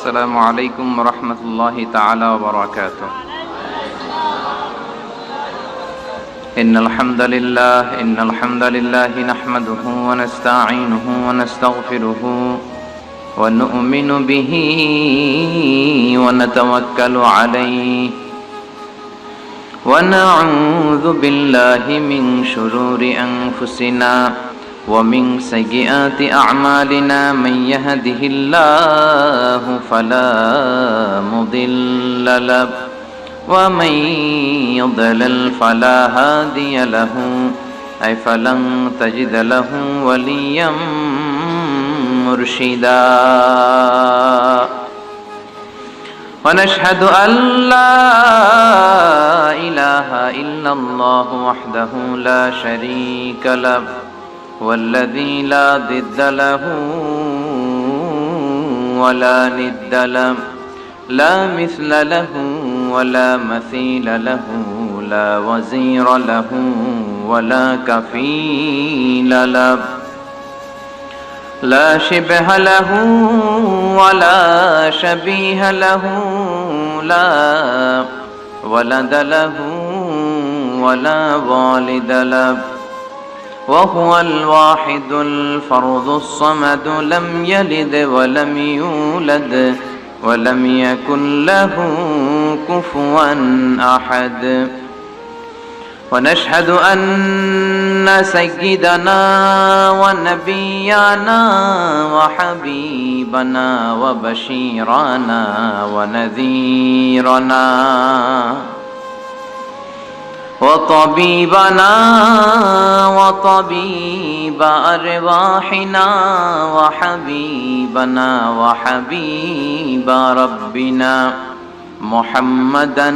السلام عليكم ورحمة الله تعالى وبركاته. إن الحمد لله نحمده ونستعينه ونستغفره ونؤمن به ونتوكل عليه ونعوذ بالله من شرور أنفسنا ومن سيئات أعمالنا. من يهده الله فلا مضل له ومن يضلل فلا هادي له أي فلن تجد له وليا مرشدا. ونشهد أن لا إله إلا الله وحده لا شريك له والذي لا ضد له ولا ند له لا مثل له ولا مثيل له لا وزير له ولا كفيل له لا شبه له ولا شبيه له لا ولد له ولا والد له وهو الواحد الفرد الصمد لم يلد ولم يولد ولم يكن له كفوا أحد. ونشهد أن سيدنا ونبينا وحبيبنا وبشيرنا ونذيرنا وطبيبنا وطبيب أرواحنا وحبيبنا وحبيب ربنا محمدا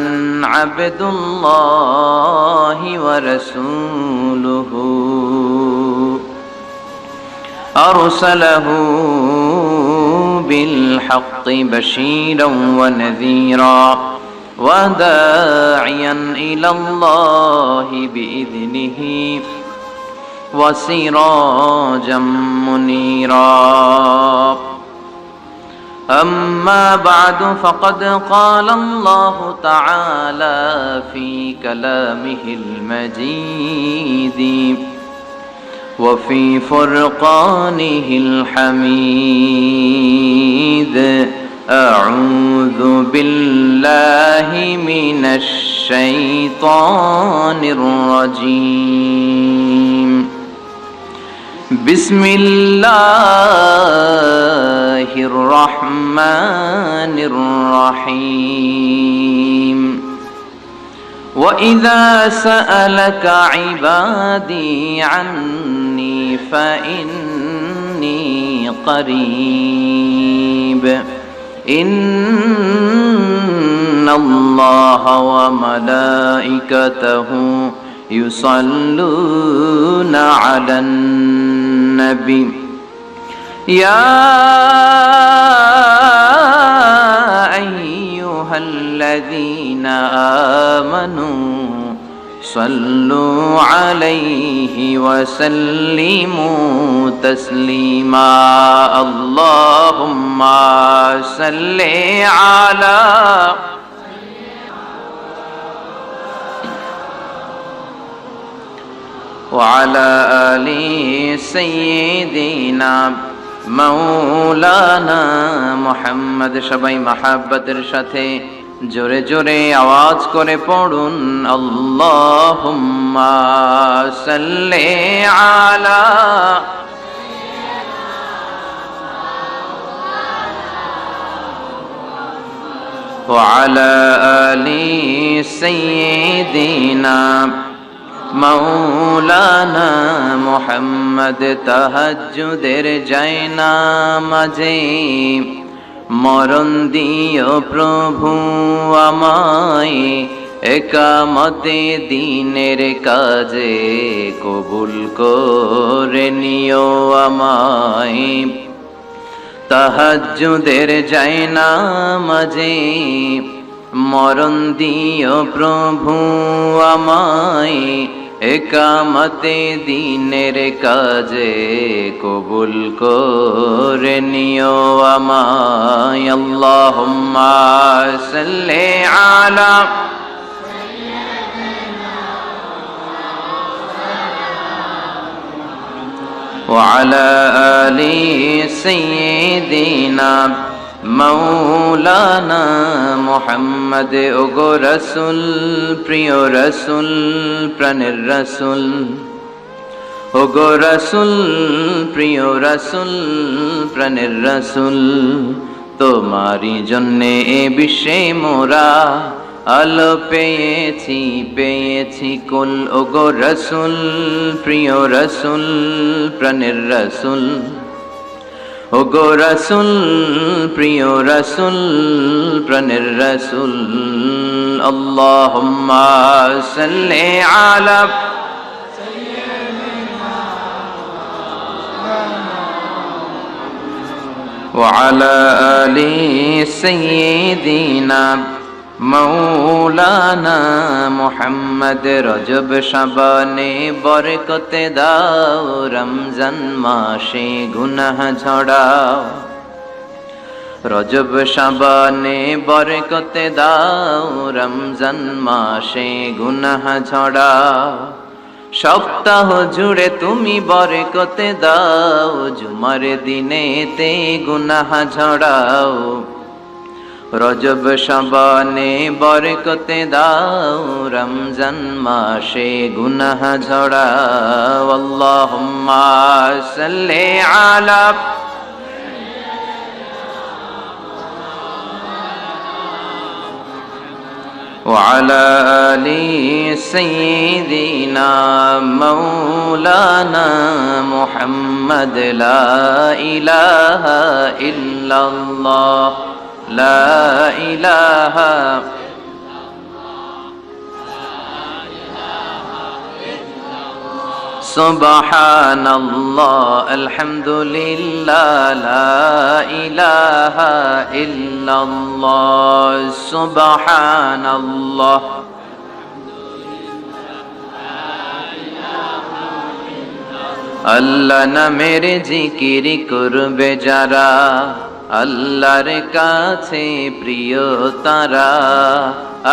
عبد الله ورسوله أرسله بالحق بشيرا ونذيرا وداعيا إلى الله بإذنه وسراجا منيرا. أما بعد فقد قال الله تعالى في كلامه المجيد وفي فرقانه الحميد أعوذ بالله من الشيطان الرجيم. بسم الله الرحمن الرحيم. وإذا سألك عبادي عني فإني قريب إن الله وملائكته يصلون على النبي يا أيها الذين آمنوا صلوا عليه وسلموا تسليما. اللهم صل على وعلى آل سيدنا مولانا محمد. সবাই মাহাব্বতের সাথে জোরে জোরে আওয়াজ করে পড়ুন আল্লাহুম্মা সাল্লি আলা وعلى آل سيدنا মৌলানা মুহাম্মদ। তাহাজ্জুদের জায়নামাজে মরণ দিও প্রভু আমায়, একামতে দিনের কাজে কবুল করে নিও আমায়। তাহাজ্জুদের জায়নামাজে মরণ দিও প্রভু আমায়, একামতে দিনের কাজে কবুল করে নিও আমায়। আল্লাহুম্মা সাল্লি আলা وعلى آل سيدنا مولانا محمد ওগো রাসূল, প্রিয় রাসূল, প্রাণের রাসূল, ওগো রাসূল, প্রিয় রাসূল, প্রাণের রাসূল, তোমারই জন্যে এ বিশ্বে মোরা আলো পেয়েছি, পেয়েছি কুল। ওগো রাসূল, প্রিয় রাসূল, প্রাণের রাসূল, ওগো রাসূল, প্রিয় রাসূল, প্রাণের রাসূল। আল্লাহুম্মা সাল্লি আলা ওয়া আলা আলি সাইয়্যিদিনা মৌলানা মুহাম্মদ। রজব শাবানে বরকতে দাও, রমজান মাসে গুনাহ ঝড়াও। রজব শাবানে বরকতে দাও, রমজান মাসে গুনাহ ঝড়াও। সপ্তাহ জুড়ে তুমি বরকতে দাও, জুমার দিনেতে গুনাহ ঝড়াও। রজব শাবানে বরকতে দাও, রমজান মাসে গুনাহ ঝড়াও। আল্লাহুম্মা সাল্লি আলা وعلى آل سيدنا مولانا محمد। لا إله إلا الله، لا إله سبحان الله الحمد لله لا إله إلا الله سبحان الله। আল্লাহ নামের জিকির করবে যারা, আল্লাহর কাছে প্রিয় তারা।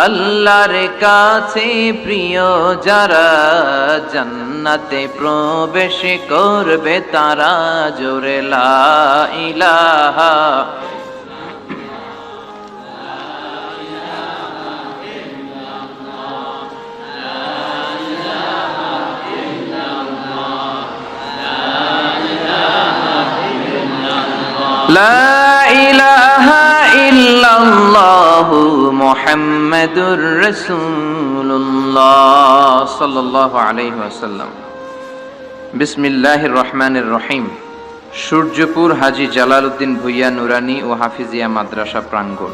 আল্লাহর কাছে প্রিয় যারা, জান্নাতে প্রবেশ করবে তারা। জোরে লা ইলাহা লা ইলাহা ইল্লাল্লাহু মুহাম্মাদুর রাসূলুল্লাহ সাল্লাল্লাহু আলাইহি ওয়াসাল্লাম। বিসমিল্লাহির রহমানির রহিম। সূর্যপুর হাজী জালালউদ্দিন ভূঁইয়া নুরানী ও হাফিজিয়া মাদ্রাসা প্রাঙ্গণ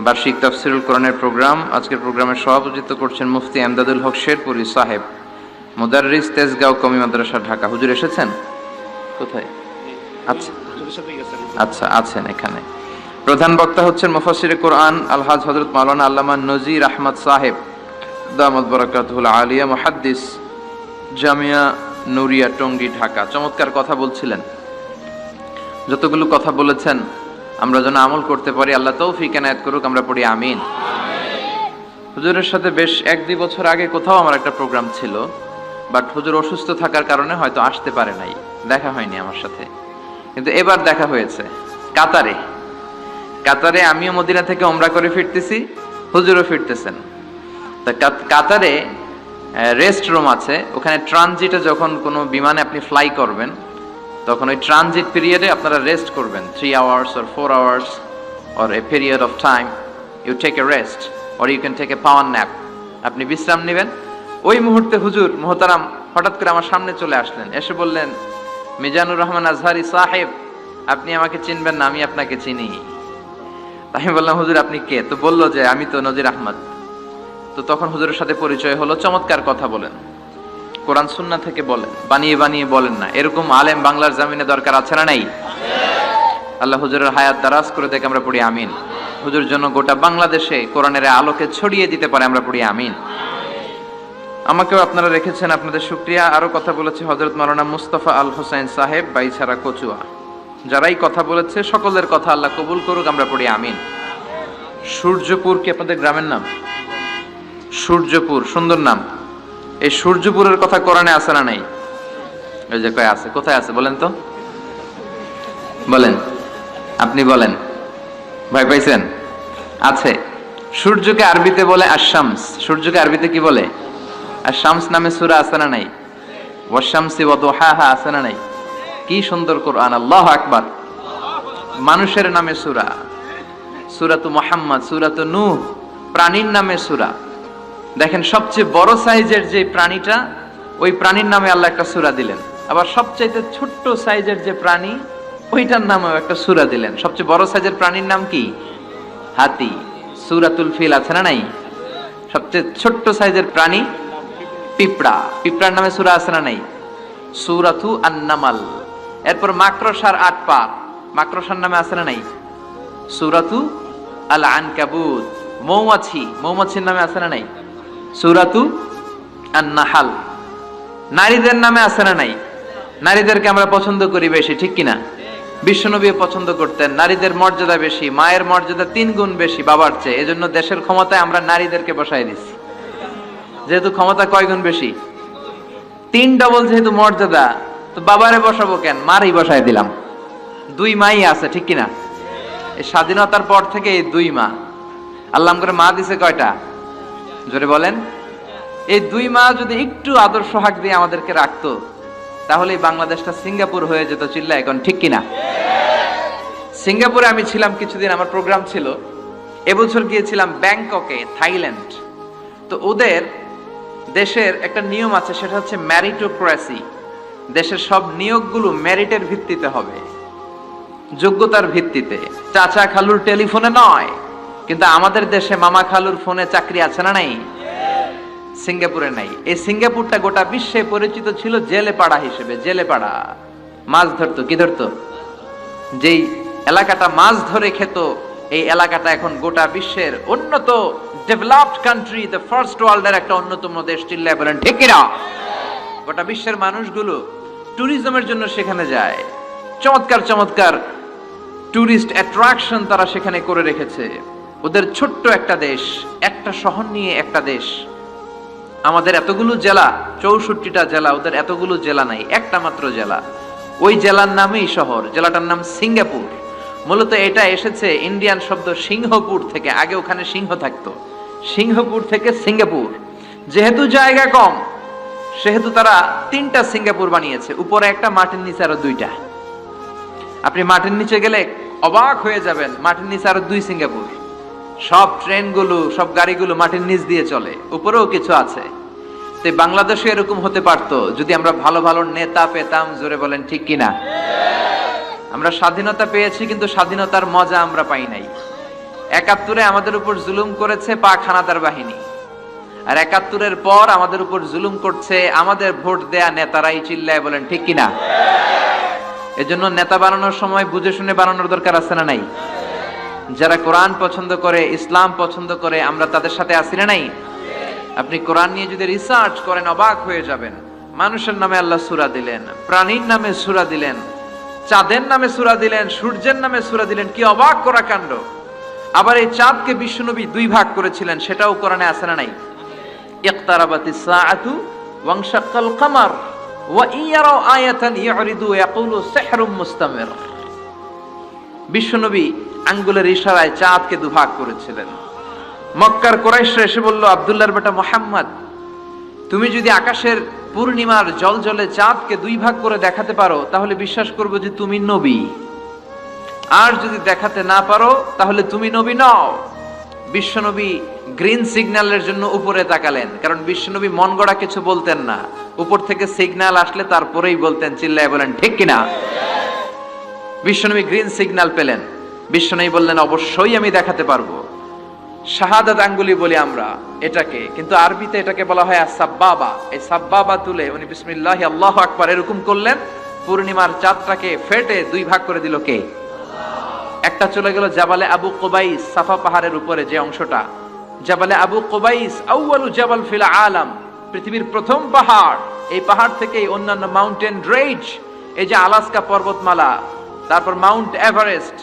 বার্ষিক তাফসীরুল কোরআনের প্রোগ্রাম। আজকের প্রোগ্রামের সভাপতিত্ব করছেন মুফতি এমদাদুল হক শেরপুরী সাহেব, মুদাররিস, তেজগাঁও কওমি মাদ্রাসা, ঢাকা। হুজুর এসেছেন? কোথায়? আচ্ছা আচ্ছা, আছেন এখানে। প্রধান বক্তা হচ্ছেন মুফাসসিরে কোরআন আলহাজ হযরত মাওলানা আল্লামা নজির আহমদ সাহেব দামাত বারাকাতুহুল আলিয়া, মুহাদ্দিস, জামিয়া নুরিয়া, টঙ্গী, ঢাকা। চমৎকার কথা বলছিলেন। যতগুলো কথা বলেছেন আমরা যেন আমল করতে পারি, আল্লাহ তৌফিক এনায়েত করুক। আমরা পড়ি আমিন। হুজুরের সাথে বেশ 1-2 বছর আগে কোথাও আমার একটা প্রোগ্রাম ছিল, বাট হুজুর অসুস্থ থাকার কারণে হয়তো আসতে পারে নাই, দেখা হয়নি আমার সাথে। কিন্তু এবার দেখা হয়েছে কাতারে। কাতারে আমিও মদিনা থেকে ওমরা করে ফিরতেছি, হুজুরও ফিরতেছেন। তা কাতারে রেস্ট রুম আছে, ওখানে ট্রানজিটে যখন কোনো বিমানে আপনি ফ্লাই করবেন তখন ওই ট্রানজিট পিরিয়ডে আপনারা রেস্ট করবেন। 3 hours or 4 hours or a period of time you take a rest or you can take a power nap. আপনি বিশ্রাম নেবেন। ওই মুহূর্তে হুজুর মোহতারাম হঠাৎ করে আমার সামনে চলে আসলেন, এসে বললেন, মিজানুর রহমান আজহারি সাহেব, আপনি আমাকে চিনবেন না, আমি আপনাকে চিনি। আমি বললাম, হুজুর আপনি কে? তো বললো যে আমি তো নজির আহমদ। তো তখন হুজুরের সাথে পরিচয় হলো। চমৎকার কথা বলেন, কোরআন সুন্নাহ থেকে বলেন, বানিয়ে বানিয়ে বলেন না। এরকম আলেম বাংলার জমিনে দরকার আছে না নাই? আল্লাহ হুজুরের হায়াত দারাজ করে দেখে আমরা পড়ি আমিন। হুজুর জন্য গোটা বাংলাদেশে কোরআনের আলোকে ছড়িয়ে দিতে পারে, আমরা পড়ি আমিন। আমাকেও আপনারা রেখেছেন, আপনাদের শুকরিয়া। আরো কথা বলেছে হযরত মাওলানা মুস্তাফা আল হোসেন সাহেব, বাইছাড়া কচুয়া। যারাই কথা বলেছে সকলের কথা আল্লাহ কবুল করুক, আমরা পড়ি আমিন। সূর্যপুর কি আপনাদের গ্রামের নাম? সূর্যপুর, সুন্দর নাম। এই সূর্যপুরের কথা কোরআনে আছে না নাই? ওই যে কয় আছে, কোথায় আছে বলেন তো, বলেন, আপনি বলেন, ভয় পাইছেন? আছে। সূর্যকে আরবিতে বলে আশ-শামস। সূর্যকে আরবিতে কি বলে? আশ-শামস নামে সূরা আছে না নাই? ওয়াশ-শামসি ওয়া দুহাহা আছে না নাই? কি সুন্দর কোরআন, আল্লাহু আকবার। মানুষের নামে সূরা, সূরাতু মুহাম্মদ, সূরাতু নূহ, প্রাণীর নামে সূরা। দেখেন সবচেয়ে বড় সাইজের যে প্রাণীটা, ওই প্রাণীর নামে আল্লাহ একটা সূরা দিলেন। আবার সবচাইতে ছোট্ট সাইজের যে প্রাণী, ওইটার নামেও একটা সূরা দিলেন। সবচেয়ে বড় সাইজের প্রাণীর নাম কি? হাতি, সূরাতুল ফিল আছে না নাই? সবচেয়ে ছোট্ট সাইজের প্রাণী পিঁপড়া, পিঁপড়ার নামে সূরা আছে না নাই? সূরাতু আন-নামাল। এরপর মাকড়সার 8 পা, মাকড়সার নামে আছে না নাই? সূরাতু আল-আনকাবুত। মৌমাছি, মৌমাছির নামে আছে না নাই? সূরাতু আন-নাহাল। নারীদের নামে আছে না নাই? নারীদেরকে আমরা পছন্দ করি বেশি, ঠিক কিনা? বিশ্বনবী পছন্দ করতেন। নারীদের মর্যাদা বেশি, মায়ের মর্যাদা 3 গুণ বেশি বাবার চেয়ে। এজন্য দেশের ক্ষমতায় আমরা নারীদেরকে বসায় দিচ্ছি। যেহেতু ক্ষমতা কয় গুণ বেশি, 3 ডবল যেহেতু মর্যাদা, তো বাবারে বসাবো কেন, মারই বসায় দিলাম। 2 মাই আছে, ঠিক কিনা? এই স্বাধীনতার পর থেকে এই 2 মা। আল্লাহ করে মা দিছে কয়টা? জোরে বলেন। এই 2 মা যদি একটু আদর সোহাগ দিয়ে আমাদেরকে রাখতো, তাহলে বাংলাদেশটা সিঙ্গাপুর হয়ে যেত। চিল্লা এখন, ঠিক কিনা? সিঙ্গাপুরে আমি ছিলাম কিছুদিন, আমার প্রোগ্রাম ছিল। এবছর গিয়েছিলাম ব্যাংককে, থাইল্যান্ড। তো ওদের দেশের একটা নিয়ম আছে, সেটা হচ্ছে ম্যারিটোক্রেসি। দেশের সব নিয়োগগুলো মেরিটের ভিত্তিতে হবে, যোগ্যতার ভিত্তিতে, চাচা খালুর টেলিফোনে নয়। কিন্তু আমাদের দেশে মামা খালুর ফোনে চাকরি আছে না নাই? সিঙ্গাপুরে নাই। এই সিঙ্গাপুরটা গোটা বিশ্বে পরিচিত ছিল জেলে পাড়া হিসেবে। জেলে পাড়া, মাছ ধরতো। কি ধরতো? যেই এলাকাটা মাছ ধরে খেত, এই এলাকাটা এখন গোটা বিশ্বের উন্নত ডেভেলপড কান্ট্রি, দ্য ফার্স্ট ওয়ার্ল্ডের একটা অন্যতম দেশ। চিল্লায় বলেন ঠিক কিনা? গোটা বিশ্বের মানুষগুলো ট্যুরিজমের জন্য সেখানে যায়। চমৎকার চমৎকার ট্যুরিস্ট অ্যাট্রাকশন তারা সেখানে করে রেখেছে। ওদের ছোট্ট একটা দেশ, একটা শহর নিয়ে একটা দেশ। আমাদের এতগুলো জেলা, 64টা জেলা, ওদের এতগুলো জেলা নাই, একটা মাত্র জেলা। ওই জেলার নামেই শহর। জেলাটার নাম সিঙ্গাপুর। মূলত এটা এসেছে ইন্ডিয়ান শব্দ সিংহপুর থেকে। আগে ওখানে সিংহ থাকতো, সিংহপুর থেকে সিঙ্গাপুর। যেহেতু জায়গা কম, সেহেতু তারা 3টা সিঙ্গাপুর বানিয়েছে। উপরে একটা, মাটির নিচে আরো 2টা। আপনি মাটির নিচে গেলে অবাক হয়ে যাবেন, মাটির নিচে আরো 2 সিঙ্গাপুর। সব ট্রেনগুলো, সব গাড়িগুলো মাটির নিচ দিয়ে চলে, উপরেও কিছু আছে। তো বাংলাদেশে এরকম হতে পারতো যদি আমরা ভালো ভালো নেতা পেতাম। জোরে বলেন ঠিক কিনা? আমরা স্বাধীনতা পেয়েছি, কিন্তু স্বাধীনতার মজা আমরা পাই নাই। 71-এ আমাদের উপর জুলুম করেছে পাক হানাদার বাহিনী, আর 71-এর পর আমাদের উপর জুলুম করছে আমাদের ভোট দেয়া নেতারাই। চিল্লায় বলেন ঠিক কিনা? এজন্য নেতা বানানোর সময় বুঝে শুনে বানানোর দরকার আছে না নাই? যারা কোরআন পছন্দ করে, ইসলাম পছন্দ করে, আমরা তাদের সাথে আছি না নাই? আপনি কোরআন নিয়ে যদি রিসার্চ করেন, অবাক হয়ে যাবেন। মানুষের নামে আল্লাহ সূরা দিলেন, প্রাণীর নামে সূরা দিলেন, চাঁদের নামে সূরা দিলেন, সূর্যের নামে সূরা দিলেন। কি অবাক করা কাণ্ড! আবার এই চাঁদকে বিশ্বনবী 2 ভাগ করেছিলেন, সেটাও কোরআনে আছে না নাই? ইকতারাবাতিস সাআতু ওয়ানশাক্কাল কামার ওয়া ইয়ারাউ আয়াতান ইউরিদু ইয়াকুলু সিহরুম মুস্তামির। বিশ্বনবী আঙ্গুলের ইশারায় চাঁদকে 2 ভাগ করেছিলেন। মক্কার কুরাইশরা এসে বলল, আব্দুল্লাহর বেটা মুহাম্মদ, তুমি যদি আকাশের পূর্ণিমার জ্বলজ্বলে চাঁদকে 2 ভাগ করে দেখাতে পারো, তাহলে বিশ্বাস করব যে তুমি নবী। আর যদি দেখাতে না পারো, তাহলে তুমি নবী নও। বিশ্বনবী গ্রিন সিগন্যালের জন্য উপরে তাকালেন, কারণ বিশ্বনবী মন গড়া কিছু বলতেন না। উপর থেকে সিগন্যাল আসলে তারপরেই বলতেন। চিল্লায় বলেন ঠিক কিনা? বিশ্বনবী গ্রিন সিগন্যাল পেলেন। বিশ্বনবী বললেন, অবশ্যই আমি দেখাতে পারবো। শাহাদাত আঙ্গুলি বলি আমরা এটাকে, কিন্তু আরবিতে এটাকে বলা হয় সাব্বাবা। এই সাব্বাবা তুলে উনি বিসমিল্লাহি আল্লাহু আকবার এরকম করলেন। পূর্ণিমার চাঁদটাকে ফেটে 2 ভাগ করে দিল কে? একটা চলে গেল জাবালে আবু কুবাইস, সাফা পাহাড়ের উপরে যে অংশটা। জাবালে আবু কুবাইস আউয়ালু জাবাল ফিল আলাম, পৃথিবীর প্রথম পাহাড়, এই পাহাড় থেকেই অন্যান্য মাউন্টেন রেঞ্জ, এই যে আলাস্কা পর্বতমালা, তারপর মাউন্ট এভারেস্ট,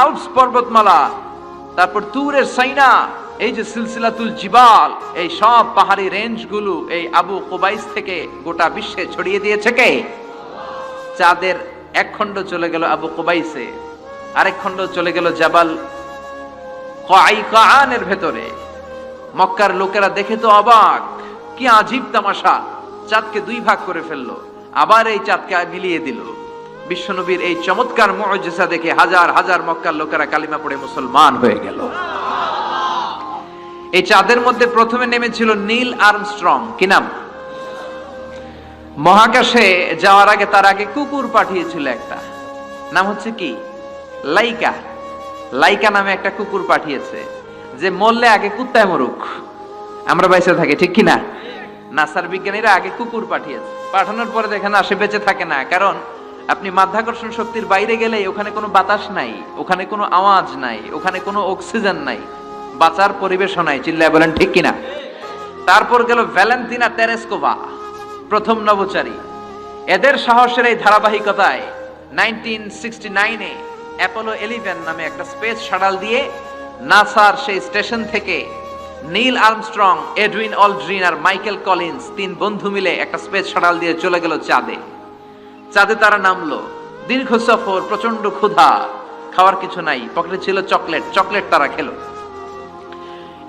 আল্পস পর্বতমালা, তারপর তুরের সাইনা, এই যে সিলসিলাতুল জিবাল, এই সব পাহাড়ি রেঞ্জগুলো এই আবু কুবাইস থেকে গোটা বিশ্বে ছড়িয়ে দিয়েছে কে? চাঁদের এক খণ্ড চলে গেল আবু কুবাইসে, আরেক খণ্ড চলে গেল জাবাল কায়কানের ভেতরে। মক্কার লোকেরা দেখে তো অবাক, কি আজীব তামাশা, চাঁদকে দুই ভাগ করে ফেললো, আবার এই চাঁদকে মিলিয়ে দিল। বিশ্বনবীর এই চমৎকার মুআজিজা দেখে হাজার হাজার মক্কার লোকেরা কালিমা পড়ে মুসলমান হয়ে গেল। এই চাঁদের মধ্যে প্রথমে নেমেছিল নীল আর্মস্ট্রং। কি নাম? মহাকাশে যাওয়ার আগে তার আগে কুকুর পাঠিয়েছিল একটা, নাম হচ্ছে কি? লাইকা। লাইকা নামে একটা কুকুর পাঠিয়েছে, যে মরলে আগে কুত্তায় মরুক, আমরা বেঁচে থাকি, ঠিক কিনা? নাসার বিজ্ঞানীরা আগে কুকুর পাঠিয়েছে, পাঠানোর পরে দেখেন আসে বেঁচে থাকে না। কারণ আপনি মাধ্যাকর্ষণ শক্তির বাইরে গেলে ওখানে কোনো বাতাস নাই, ওখানে কোনো আওয়াজ নাই, ওখানে কোনো অক্সিজেন নাই, বাঁচার পরিবেশও নাই। চিল্লায় বলেন ঠিক কিনা? তারপর গেল ভ্যালেন্টিনা তেরেস্কোভা, প্রথম নভোচারী। এদের সাহসের এই ধারাবাহিকতায় 1969-এ অ্যাপোলো 11 নামে একটা স্পেস শাটল দিয়ে নাসার সেই স্টেশন থেকে নীল আর্মস্ট্রং, এডউইন অলড্রিন আর মাইকেল কলিন্স তিন বন্ধু মিলে একটা স্পেস শাটল দিয়ে চলে গেল চাঁদে। চাঁদে তারা নামলো, দীর্ঘ সফর, প্রচন্ড ক্ষুধা, খাওয়ার কিছু নাই, পকেটে ছিল চকলেট, চকলেট তারা খেলো।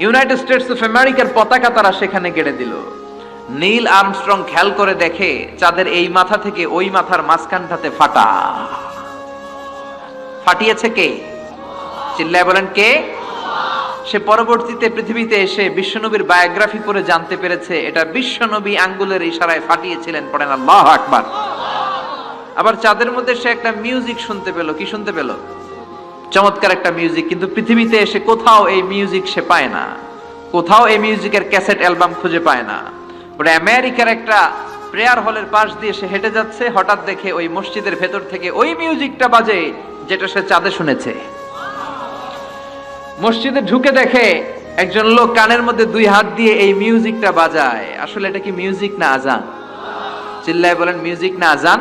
ইউনাইটেড স্টেটস অফ আমেরিকার পতাকা তারা সেখানে গেড়ে দিল। নীল আর্মস্ট্রং খেয়াল করে দেখে চাঁদের এই মাথা থেকে ওই মাথার মাঝখানটাতে ফাটা। ফাটিয়েছে কে? চিল্লায় বলেন কে? সে পরবর্তীতে পৃথিবীতে এসে বিশ্বনবীর বায়োগ্রাফি পড়ে জানতে পেরেছে এটা বিশ্বনবী আঙ্গুলের ইশারায় ফাটিয়েছিলেন। পড়েন আল্লাহু আকবার। আবার চাঁদের মধ্যে সে একটা মিউজিক শুনতে পেল। কি শুনতে পেল? চমৎকার একটা মিউজিক, কিন্তু পৃথিবীতে এসে কোথাও এই মিউজিক সে পায় না, কোথাও এই মিউজিকের ক্যাসেট অ্যালবাম খুঁজে পায় না। বলে আমেরিকার একটা প্রেয়ার হলের পাশ দিয়ে সে হেঁটে যাচ্ছে, হঠাৎ দেখে ওই মসজিদের ভেতর থেকে ওই মিউজিকটা বাজে যেটা সে চাঁদে শুনেছে। মসজিদে ঢুকে দেখে একজন লোক কানের মধ্যে দুই হাত দিয়ে এই মিউজিকটা বাজায়। আসলে এটা কি মিউজিক না আজান? চিল্লায় বলেন মিউজিক না আজান?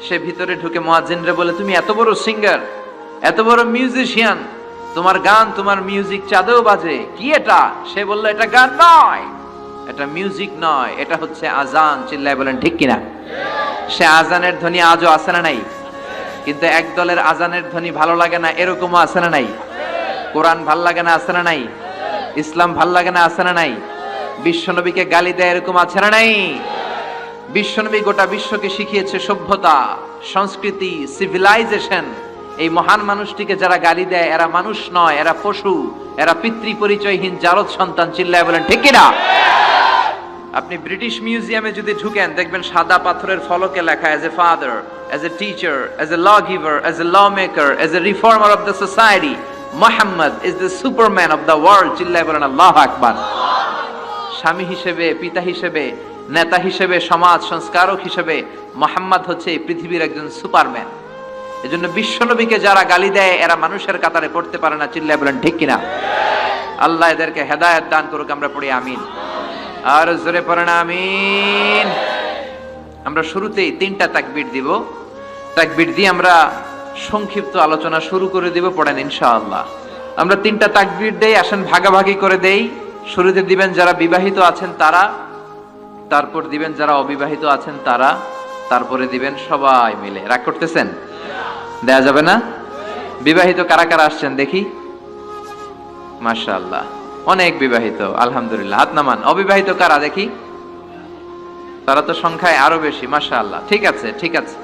সে ভিতরে ঢুকে মুয়াজ্জিনরে বলে, তুমি এত বড় সিঙ্গার, এত বড় মিউজিশিয়ান, তোমার গান, তোমার মিউজিক চাঁদেও বাজে, কি এটা? সে বলল, এটা গান নয়, এটা মিউজিক নয়, এটা হচ্ছে আজান। চিল্লায় বলেন ঠিক কিনা? সে আজানের ধ্বনি আজও আছে না নাই? কিন্তু এক দলের আজানের ধ্বনি ভালো লাগে না, এরকমও আছে না নাই? কোরআন ভাল লাগে না, আছে না নাই? ইসলাম ভাল লাগে না, আছে না নাই? বিশ্বনবীকে গালি দেয়, এরকম আছে না নাই? বিশ্বনবী গোটা বিশ্বকে শিখিয়েছে সভ্যতা, সংস্কৃতি, সিভিলাইজেশন। এই মহান মানুষটিকে যারা গালি দেয় এরা মানুষ নয়, এরা পশু, এরা পিতৃ পরিচয়হীন জারদ সন্তান। চিল্লায় বলেন ঠিক কিনা? আপনি ব্রিটিশ মিউজিয়ামে যদি ঢুকেন দেখবেন সাদা পাথরের ফলকে লেখা, as a father, as a teacher, as a law giver, as a law maker, as a reformer of the society, Muhammad is the superman of the world. চিল্লায় বলেন আল্লাহু আকবার। স্বামী হিসেবে, পিতা হিসেবে, নেতা হিসেবে, সমাজ সংস্কারক হিসেবে মুহাম্মদ হচ্ছে এই পৃথিবীর একজন সুপারম্যান। এজন্য বিশ্বনবীকে যারা গালি দেয় এরা মানুষের কাতারে পড়তে পারে না। চিল্লায় বলেন ঠিক কিনা? আল্লাহ এদেরকে হেদায়েত দান করুক। আমরা পড়ি আমিন, আর জোরে পড়েন আমিন। আমরা শুরুতেই 3টা তাকবীর দিব, তাকবীর দিয়ে আমরা সংক্ষিপ্ত আলোচনা শুরু করে দিব। পড়েন ইনশাআল্লাহ। আমরা 3টা তাকবীর দেই, আসেন ভাগাভাগি করে দেই। শুরুতে দিবেন যারা বিবাহিত আছেন তারা, তারপর দিবেন যারা অবিবাহিত আছেন তারা, তারপরে দিবেন সবাই মিলে। রাগ করতেছেন? দেয়া যাবে না? বিবাহিত কারা কারা আসছেন দেখি? মাশাআল্লাহ, অনেক বিবাহিত, আলহামদুলিল্লাহ। হাত নামান। অবিবাহিত কারা দেখি? তারা তো সংখ্যায় আরো বেশি, মাশাআল্লাহ। ঠিক আছে, ঠিক আছে।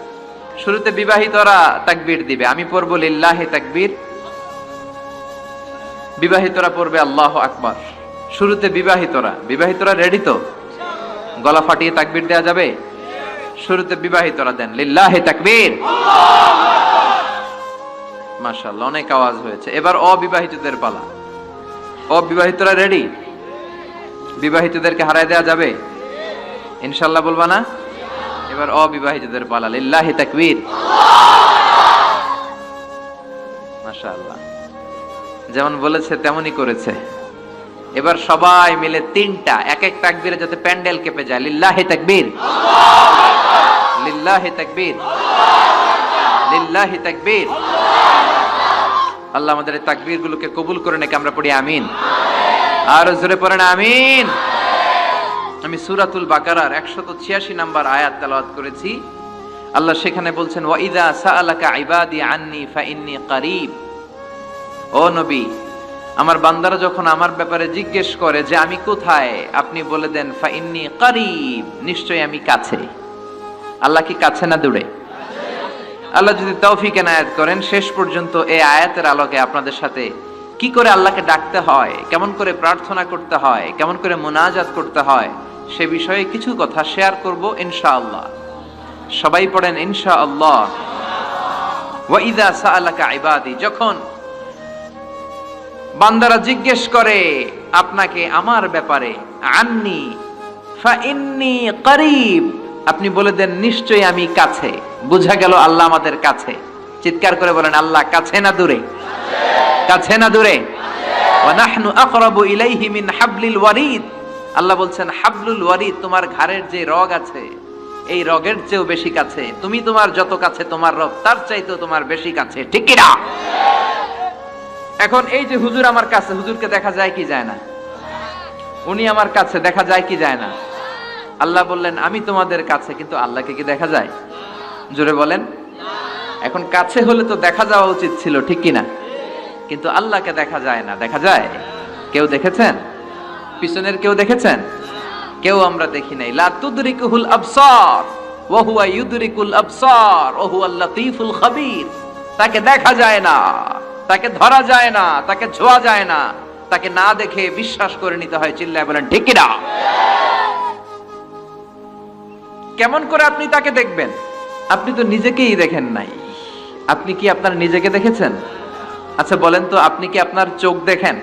শুরুতে বিবাহিতরা তাকবীর দিবে, আমি পড়বো লিল্লাহি তাকবীর, বিবাহিতরা পড়বে আল্লাহু আকবার। শুরুতে বিবাহিতরা রেডি তো? গলা ফাটিয়ে তাকবীর দেয়া যাবে? শুরুতে বিবাহিতরা দেন লিল্লাহি তাকবীর। মাশাআল্লাহ, অনেক আওয়াজ হয়েছে। এবার অবিবাহিতদের পালা। অবিবাহিতরা রেডি? বিবাহিতদেরকে হারায় দেয়া যাবে? ইনশাআল্লাহ বলবা না? এবার অবিবাহিতদের পালা, লিল্লাহি তাকবীর। মাশাআল্লাহ, যেমন বলেছে তেমনই করেছে। এবার সবাই মিলে তিনটা, এক এক তাকবীরে যাতে প্যান্ডেল কেঁপে যায়। লিল্লাহি তাকবীর, লিল্লাহি তাকবীর, লিল্লাহি তাকবীর। আল্লাহ আমাদের এই তাকবীর গুলোকে কবুল করে নেক। আমরা পড়ি আমিন। আর জোরে পড়েন আমিন। আমি সূরাতুল বাকারার 186 নম্বর আয়াত তেলাওয়াত করেছি। আল্লাহ সেখানে বলছেন, ওয়া ইযা সাআলাকা ইবাদি আন্নী ফাইন্নী কারীব। ও নবী, আমার বান্দারা যখন আমার ব্যাপারে জিজ্ঞেস করে যে আমি কোথায়, আপনি বলে দেন ফাইন্নী কারীব, নিশ্চয়ই আমি কাছে। আল্লাহ কি কাছে না দূরে? আল্লাহ যদি তৌফিক এনায়েত করেন শেষ পর্যন্ত এই আয়াতের আলোকে আপনাদের সাথে কি করে আল্লাহকে ডাকতে হয়, কেমন করে প্রার্থনা করতে হয়, কেমন করে মুনাজাত করতে হয়, সে বিষয়ে কিছু কথা শেয়ার করব ইনশাআল্লাহ। সবাই পড়েন ইনশাআল্লাহ। ওয়া ইযা সাআলাকা ইবাদি, যখন বান্দারা জিজ্ঞেস করে আপনাকে আমার ব্যাপারে, আন্নি ফাইন্নী কারীব, আপনি বলে দেন নিশ্চয়ই আমি কাছে। বুঝা গেল আল্লাহ আমাদের কাছে। চিৎকার করে বলেন আল্লাহ কাছে না দূরে? কাছে না দূরে? ওয়া নাহনু আকরাবু ইলাইহি মিন হাবলিল ওয়ারিদ। আল্লাহ বলছেন হাবলুল ওয়ারিদ, তোমার ঘাড়ের যে রগ আছে এই রগের চেয়েও বেশি কাছে। তুমি তোমার যত কাছে তোমার রব তার চাইতেও তোমার বেশি কাছে, ঠিক কি না? এখন এই যে হুজুর আমার কাছে, হুজুরকে দেখা যায় কি যায় না? উনি আমার কাছে, দেখা যায় কি যায় না? আল্লাহ বললেন আমি তোমাদের কাছে, কিন্তু আল্লাহকে কি দেখা যায়? জোরে বলেন। এখন কাছে হলে তো দেখা যাওয়া উচিত ছিল, ঠিক কি না? কিন্তু আল্লাহকে দেখা যায় না। দেখা যায়? কেউ দেখেছেন? পিছনের কেউ দেখেছেন? কেউ আমরা দেখি নাই। লা তুদরিকুহুল আবসার ওয়া হুয়া ইউদরিকুল আবসার ওয়া হুয়াল লাতীফুল খাবীর। তাকে দেখা যায় না, তাকে ধরা যায় না, তাকে ছোঁয়া যায় না, তাকে না দেখে বিশ্বাস করে নিতে হয়। চিল্লায় বলেন ঠিক কি না? কেমন করে আপনি তাকে দেখবেন? আপনি তো নিজেকেই দেখেন নাই। আপনি কি আপনার নিজেকে দেখেছেন? আচ্ছা বলেন তো, আপনি কি আপনার চোখ দেখেন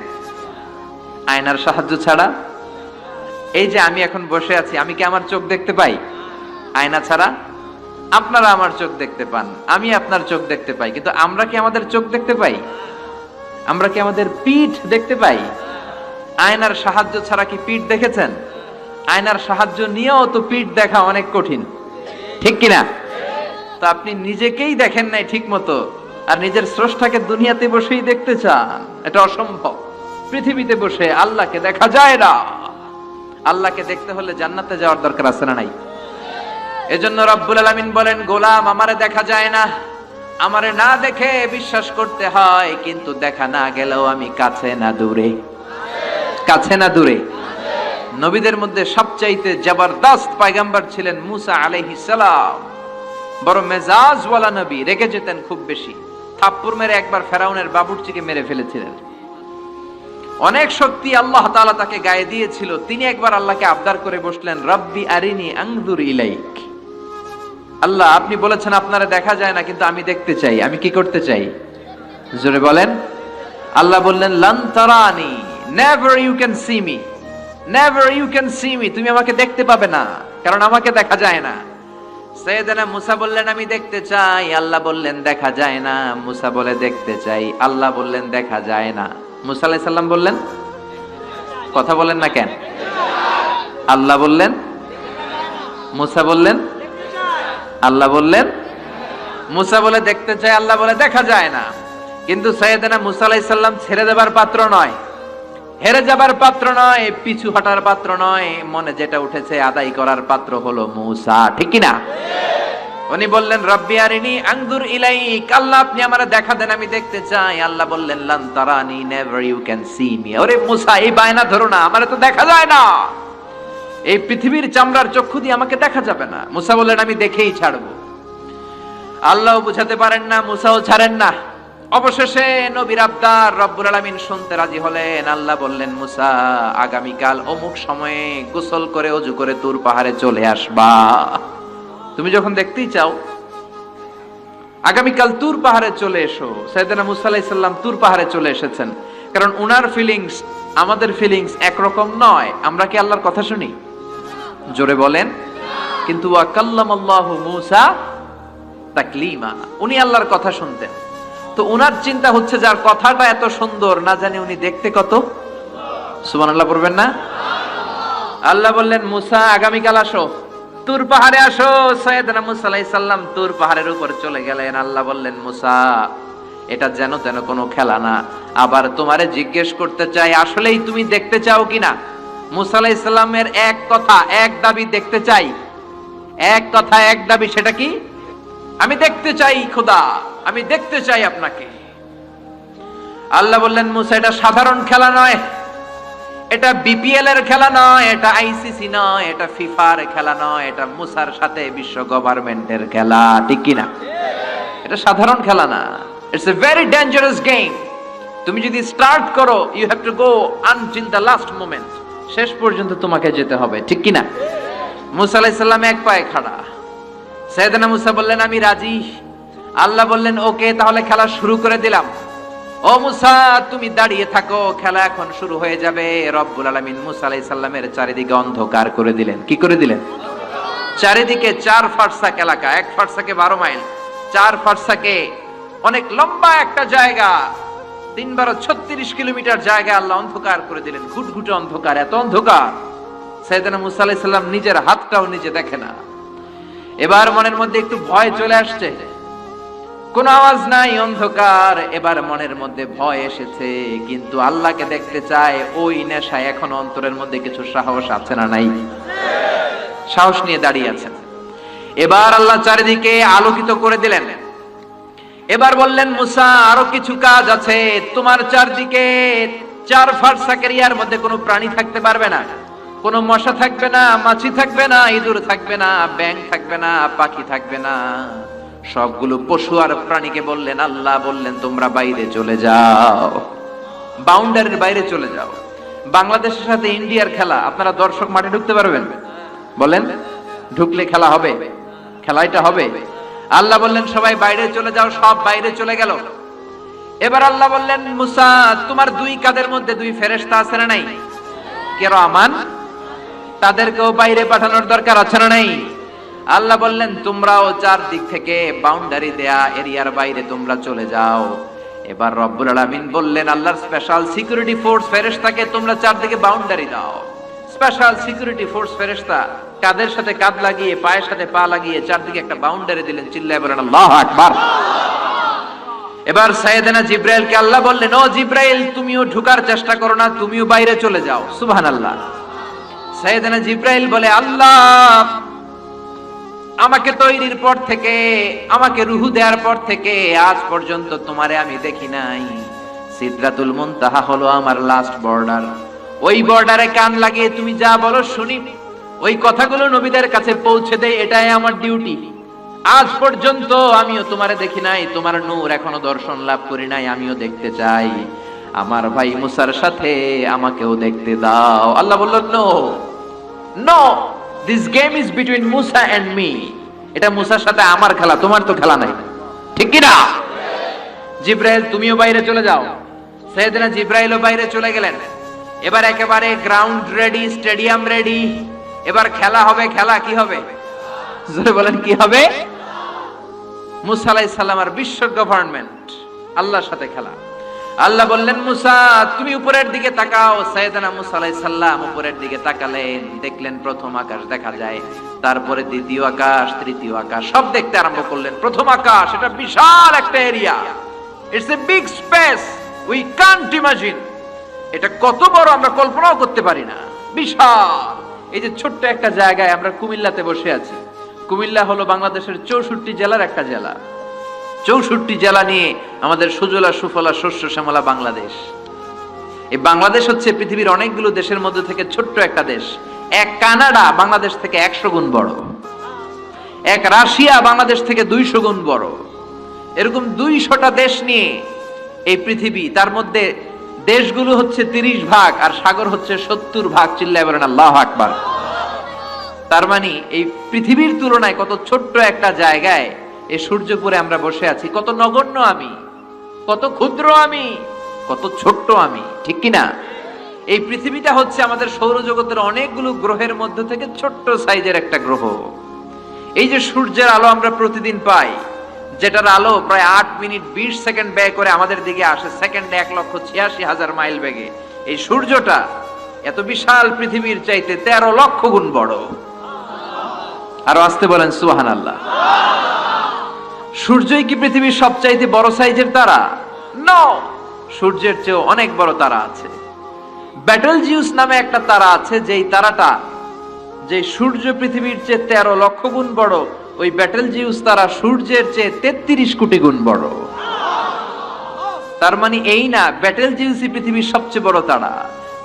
আয়নার সাহায্য ছাড়া? এই যে আমি এখন বসে আছি, আমি কি আমার চোখ দেখতে পাই আয়না ছাড়া? আপনারা আমার চোখ দেখতে পান, আমি আপনার চোখ দেখতে পাই, কিন্তু আমরা কি আমাদের চোখ দেখতে পাই? আমরা কি আমাদের পিঠ দেখতে পাই? আয়নার সাহায্য ছাড়া কি পিঠ দেখেছেন? আয়নার সাহায্য নিয়েও তো পিঠ দেখা অনেক কঠিন, ঠিক কিনা? তো আপনি নিজেকেই দেখেন নাই ঠিক মতো, আর নিজের স্রষ্টাকে দুনিয়াতে বসেই দেখতে চান, এটা অসম্ভব। পৃথিবীতে বসে আল্লাহকে দেখা যায় না। আল্লাহকে দেখতে হলে জান্নাতে যাওয়ার দরকার আছে না নাই? এজন্য রব্বুল আলামিন বলেন, গোলাম আমারে দেখা যায় না, আমারে না দেখে বিশ্বাস করতে হয়, কিন্তু দেখা না গেলেও আমি কাছে না দূরে? কাছে না দূরে? নবীদের মধ্যে সবচাইতে জবরদস্ত পয়গম্বর ছিলেন মুসা আলাইহিস সালাম। বড় মেজাজওয়ালা নবী, রেগে যেতেন খুব বেশি। থাপ্পড় মেরে একবার ফেরাউনের বাবুর্চিকে মেরে ফেলেছিলেন। অনেক শক্তি আল্লাহ তাআলা তাকে গায়ে দিয়েছিল। তিনি একবার আল্লাহকে আবদার করে বসলেন, রব্বি আরিনি আনজুর ইলাইক। আল্লাহ আপনি বলেছেন আপনারা দেখা যায় না, কিন্তু আমি দেখতে চাই। আমি কি করতে চাই? জোরে বলেন। আল্লাহ বললেন, লান তারানি, never you can see me, never you can see me. তুমি আমাকে দেখতে পাবে না, কারণ আমাকে দেখা যায় না। সাইয়েদনা মুসা বললেন আমি দেখতে চাই। আল্লাহ বললেন দেখা যায় না। মুসা বলে দেখতে চাই। আল্লাহ বললেন দেখা যায় না। মুসা আলাইহিস সালাম বললেন, কথা বলেন না কেন? আল্লাহ বললেন, মুসা বললেন, আল্লাহ বললেন। মুসা বলে দেখতে চাই, আল্লাহ বলে দেখা যায় না। কিন্তু সাইয়েদনা মুসা আলাইহিস সালাম ছেড়ে দেবার পাত্র নয়, হেরে যাবার পাত্র নয়, পিছু হটার পাত্র নয়। মনে যেটা উঠেছে আদায় করার পাত্র হলো মুসা, ঠিক কি না? উনি বললেন, রব্বি আরিনি আনজুর ইলাইক। আল্লাহ আপনি আমারে দেখা দেন, আমি দেখতে চাই। আল্লাহ বললেন, লান তারানি, never you can see me. ওরে মুসা, এই বায়না ধরো না, আমারে তো দেখা যায় না। এই পৃথিবীর চামড়ার চক্ষু দিয়ে আমাকে দেখা যাবে না। মুসা বললেন আমি দেখেই ছাড়বো। আল্লাহও বুঝাতে পারেন না, মুসাও ছাড়েন না। অবশেষে নবীর আবদার রব্বুল আলামিন শুনতে রাজি হলেন। আল্লাহ বললেন, মুসা আগামীকাল অমুক সময়ে গোসল করে ওযু করে তুর পাহাড়ে চলে আসবা। তুমি যখন দেখতেই চাও আগামীকাল তুর পাহাড়ে চলে এসো। সাইয়েদনা মুসা আলাইহিস সালাম তুর পাহাড়ে চলে এসেছেন, কারণ উনার ফিলিংস আমাদের ফিলিংস একরকম নয়। আমরা কি আল্লাহর কথা শুনি? জোরে বলেন। কিন্তু ওয়া কাল্লামাল্লাহু মুসা তাকলিমা, উনি আল্লাহর কথা শুনতেন। তো উনার চিন্তা হচ্ছে যার কথাটা এত সুন্দর, না জানি উনি দেখতে কত সুবহানাল্লাহ পড়বেন না? আল্লাহ বললেন মুসা আগামীকাল আসো, তুর পাহাড়ে আসো। সাইয়েদনা মুসা আলাইহিস সালাম তুর পাহাড়ের উপর চলে গেলেন। আল্লাহ বললেন মুসা এটা যেন তেন কোনো খেলা না। আবার তোমারে জিজ্ঞেস করতে চাই, আসলেই তুমি দেখতে চাও কিনা? মুসা আলাইহিস সালামের এক কথা এক দাবি, দেখতে চাই। এক কথা এক দাবি, সেটা কি? আমি দেখতে চাই খোদা, আমি দেখতে চাই আপনাকে। আল্লাহ বললেন মুসা এটা সাধারণ খেলা নয়, এটা বিপিএল এর খেলা নয়, এটা আইসিসি নয়, এটা ফিফার খেলা নয়, এটা মুসার সাথে বিশ্ব গভর্নমেন্টের খেলা, ঠিক কি না? এটা সাধারণ খেলা না, it's a very dangerous game. তুমি যদি স্টার্ট করো, you have to go until the last moment, শেষ পর্যন্ত তোমাকে যেতে হবে, ঠিক কি না? মুসা আলাইহিস সালাম এক পায়ে খাড়া। সাইয়েদনা মুসা বললেন আমি রাজি। আল্লাহ বললেন ওকে, তাহলে খেলা শুরু করে দিলাম। ও মুসা তুমি দাঁড়িয়ে থাকো, খেলা এখন শুরু হয়ে যাবে। রব্বুল আলামিন মুসা আলাইহিস সালামের চারিদিকে অন্ধকার করে দিলেন। কি করে দিলেন? চারিদিকে 4 ফারসাক এলাকা, 1 ফারসাকে 12 মাইল, 4 ফারসাকে অনেক লম্বা একটা জায়গা, 3 × 36 কিলোমিটার জায়গা আল্লাহ অন্ধকার করে দিলেন। ঘুটঘুটে অন্ধকার, এত অন্ধকার সাইয়েদনা মুসা আলাইহিস সালাম নিজের হাতটাও নিজে দেখে না। এবার মনের মধ্যে একটু ভয় চলে আসছে, কোন আওয়াজ নাই, অন্ধকার। এবার মনের মধ্যে ভয় এসেছে, কিন্তু আল্লাহকে দেখতে চায়, ওই নেশায় এখন অন্তরের মধ্যে কিছু সাহস আছে না নাই? সাহস নিয়ে দাঁড়িয়ে আছেন। এবার আল্লাহ চারিদিকে আলোকিত করে দিলেন। এবার বললেন মুসা আরো কিছু কাজ আছে, তোমার চারদিকে 4 ফারসাক এরিয়ার মধ্যে কোনো প্রাণী থাকতে পারবে না, কোনো মশা থাকবে না, মাছি থাকবে না, ইঁদুর থাকবে না, ব্যাঙ থাকবে না, পাখি থাকবে না, সবগুলো পশু আর প্রাণীকে বললেন, আল্লাহ বললেন তোমরা বাইরে চলে যাও, বাউন্ডারির বাইরে চলে যাও। বাংলাদেশের সাথে ইন্ডিয়ার খেলা, আপনারা দর্শক মাঠে ঢুকতে পারবেন? বলেন ঢুকলে খেলা হবে? খেলাটা হবে। আল্লাহ বললেন সবাই বাইরে চলে যাও, সব বাইরে চলে গেল। এবার আল্লাহ বললেন মুসা তোমার 2 কাঁধের মধ্যে 2 ফেরেশতা আছে না নাই? কিরামান, তাদেরকেও বাইরে পাঠানোর দরকার আছে না নাই? আল্লাহ বললেন তোমরাও 4 দিক থেকে বাউন্ডারি দেয়া এরিয়ার বাইরে তোমরা চলে যাও। এবার রব্বুল আলামিন বললেন আল্লাহর স্পেশাল সিকিউরিটি ফোর্স ফেরেশতাকে তোমরা 4 দিকে বাউন্ডারি দাও। স্পেশাল সিকিউরিটি ফোর্স ফেরেশতা কাঁধের সাথে কাঁধ লাগিয়ে, পায়ের সাথে পা লাগিয়ে 4 দিকে একটা বাউন্ডারি দিলেন। চিল্লায়ে বলেন আল্লাহু আকবার। এবার সাইয়েদনা জিবরাইলকে আল্লাহ বললেন ও জিবরাইল তুমিও ঢোকার চেষ্টা করো না, তুমিও বাইরে চলে যাও। সুবহানাল্লাহ। সাইয়েদনা জিবরাইল বলে আল্লাহ আমাকে তৈরির পর থেকে, আমাকে রূহ দেওয়ার পর থেকে আজ পর্যন্ত তোমারে আমি দেখি নাই। সিদরাতুল মুনতাহা হলো আমার লাস্ট বর্ডার, ওই বর্ডারে কান লাগিয়ে তুমি যা বলো শুনি, ওই কথাগুলো নবীদের কাছে পৌঁছে দেই, এটাই আমার ডিউটি। আজ পর্যন্ত আমিও তোমারে দেখি নাই, তোমার নূর এখনো দর্শন লাভ করি নাই, আমিও দেখতে চাই। আমার ভাই মুসার সাথে আমাকেও দেখতে দাও। আল্লাহ বলল no no, this game is between Musa and me. এটা মুসার সাথে আমার খেলা, তোমার তো খেলা নাই, ঠিক কি না? জিবরাইল তুমিও বাইরে চলে যাও। সাইয়েদনা জিবরাইলও বাইরে চলে গেলেন। এবার একেবারে গ্রাউন্ড রেডি, স্টেডিয়াম রেডি, এবার খেলা হবে। খেলা কি হবে? জোরে বলেন কি হবে? মুসা আলাইহিস সালাম আর বিশ্ব গভর্নমেন্ট, আল্লাহর সাথে খেলা। আল্লাহ বললেন মুসা তুমি উপরের দিকে তাকাও। সাইয়েদনা মুসা আলাইহিস সালাম উপরের দিকে তাকালেন, দেখলেন প্রথম আকাশ দেখা যায়, তারপরে দ্বিতীয় আকাশ, তৃতীয় আকাশ, সব দেখতে আরম্ভ করলেন। প্রথম আকাশ, এটা বিশাল একটা area, it's a big space, we can't imagine. এটা কত বড় আমরা কল্পনাও করতে পারি না, বিশাল। এই যে ছোট্ট একটা জায়গায় আমরা কুমিল্লাতে বসে আছি। কুমিল্লা হলো বাংলাদেশের 64 জেলার একটা জেলা। 64 জেলা নিয়ে আমাদের সুজলা সুফলা শস্য শ্যামলা বাংলাদেশ। এই বাংলাদেশ হচ্ছে পৃথিবীর অনেকগুলো দেশের মধ্যে থেকে ছোট্ট একটা দেশ। এক কানাডা বাংলাদেশ থেকে 100 গুণ বড়, এক রাশিয়া বাংলাদেশ থেকে 200 গুণ বড়। এরকম 200টা দেশ নিয়ে এই পৃথিবী, তার মধ্যে দেশগুলো হচ্ছে 30 ভাগ আর সাগর হচ্ছে 70 ভাগ। চিল্লায়ে বলেন আল্লাহু আকবার। তার মানে এই পৃথিবীর তুলনায় কত ছোট্ট একটা জায়গায় এই সূর্যপুরে আমরা বসে আছি। কত নগণ্য আমি, কত ক্ষুদ্র আমি, কত ছোট্ট আমি, ঠিক কি না? এই পৃথিবীটা হচ্ছে আমাদের সৌরজগতের অনেকগুলো গ্রহের মধ্যে থেকে ছোট্ট সাইজের একটা গ্রহ। এই যে সূর্যের আলো আমরা প্রতিদিন পাই, যেটার আলো প্রায় 8 মিনিট 20 সেকেন্ড ব্যয় করে আমাদের দিকে আসে, সেকেন্ডে 1,86,000 মাইল বেগে। এই সূর্যটা এত বিশাল পৃথিবীর চাইতে 13 লক্ষ গুণ বড়। আরো আসতে বলেন সুবহানাল্লাহ। সূর্যই কি পৃথিবীর সবচাইতে বড় সাইজের তারা? নো, সূর্যের চেয়েও অনেক বড় তারা আছে। ব্যাটেল জিউস নামে একটা তারা আছে, যেই তারাটা, যে সূর্য পৃথিবীর চেয়ে 13 লক্ষ গুণ বড়, ওই ব্যাটেল জিউস তারা সূর্যের চেয়ে 33 কোটি গুণ বড়। তার মানে এই না ব্যাটেল জিউসই পৃথিবীর সবচেয়ে বড় তারা।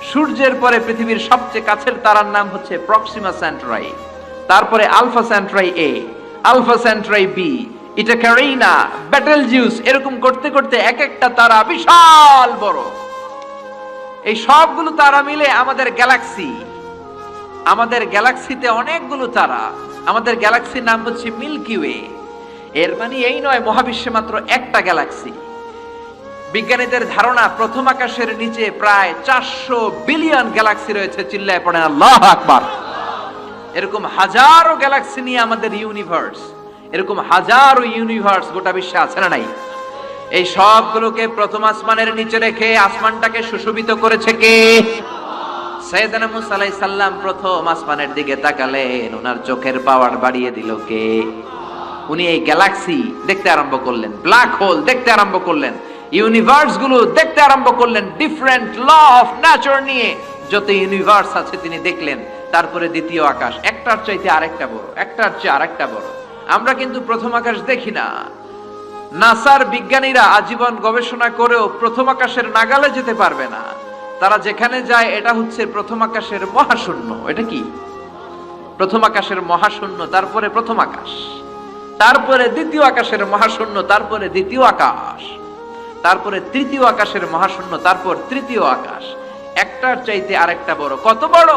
সূর্যের পরে পৃথিবীর সবচেয়ে কাছের তারার নাম হচ্ছে প্রক্সিমা সেন্টরাই, তারপরে আলফা সেন্টরাই এ, আলফা সেন্টরাই বি, এটা ক্যারিনা, ব্যাটেল জিউস, এরকম করতে করতে এক একটা তারা বিশাল বড়। এই সবগুলো তারা মিলে আমাদের গ্যালাক্সি। আমাদের গ্যালাক্সিতে অনেকগুলো তারা। আমাদের গ্যালাক্সির নাম হচ্ছে মিল্কি ওয়ে। এর মানে এই নয় মহাবিশ্বে মাত্র একটা গ্যালাক্সি। বিজ্ঞানীদের ধারণা প্রথম আকাশের নিচে প্রায় 400 বিলিয়ন গ্যালাক্সি রয়েছে। চিল্লায় পড়েন আল্লাহু আকবার। এরকম হাজারো গ্যালাক্সি নিয়ে আমাদের ইউনিভার্স, এরকম হাজারো ইউনিভার্স গোটা বিশ্বে আছে না নাই? এই সবগুলোকে প্রথম আসমানের নিচে রেখে আসমানটাকে সুশোভিত করেছে কে? সাইয়েদনা মুসা আলাইহিস সালাম প্রথম আসমানের দিকে তাকালেন, ওনার চোখের পাওয়ার বাড়িয়ে দিল কে? উনি এই গ্যালাক্সি দেখতে আরম্ভ করলেন, ব্ল্যাক হোল দেখতে আরম্ভ করলেন, ইউনিভার্স গুলো দেখতে আরম্ভ করলেন, ডিফারেন্ট ল অফ নেচার নিয়ে যত ইউনিভার্স আছে তিনি দেখলেন। তারপরে দ্বিতীয় আকাশ, একটার চাইতে আরেকটা বড়, একটার চেয়ে আরেকটা বড়। আমরা কিন্তু প্রথম আকাশ দেখি না। নাসার বিজ্ঞানীরা আজীবন গবেষণা করেও প্রথম আকাশের নাগালে যেতে পারবে না। তারা যেখানে যায় এটা হচ্ছে প্রথম আকাশের মহাশূন্য। এটা কি? প্রথম আকাশের মহাশূন্য, তারপরে প্রথম আকাশ, তারপরে দ্বিতীয় আকাশের মহাশূন্য, তারপরে দ্বিতীয় আকাশ, তারপরে তৃতীয় আকাশের মহাশূন্য, তারপর তৃতীয় আকাশ। একটার চাইতে আরেকটা বড়। কত বড়?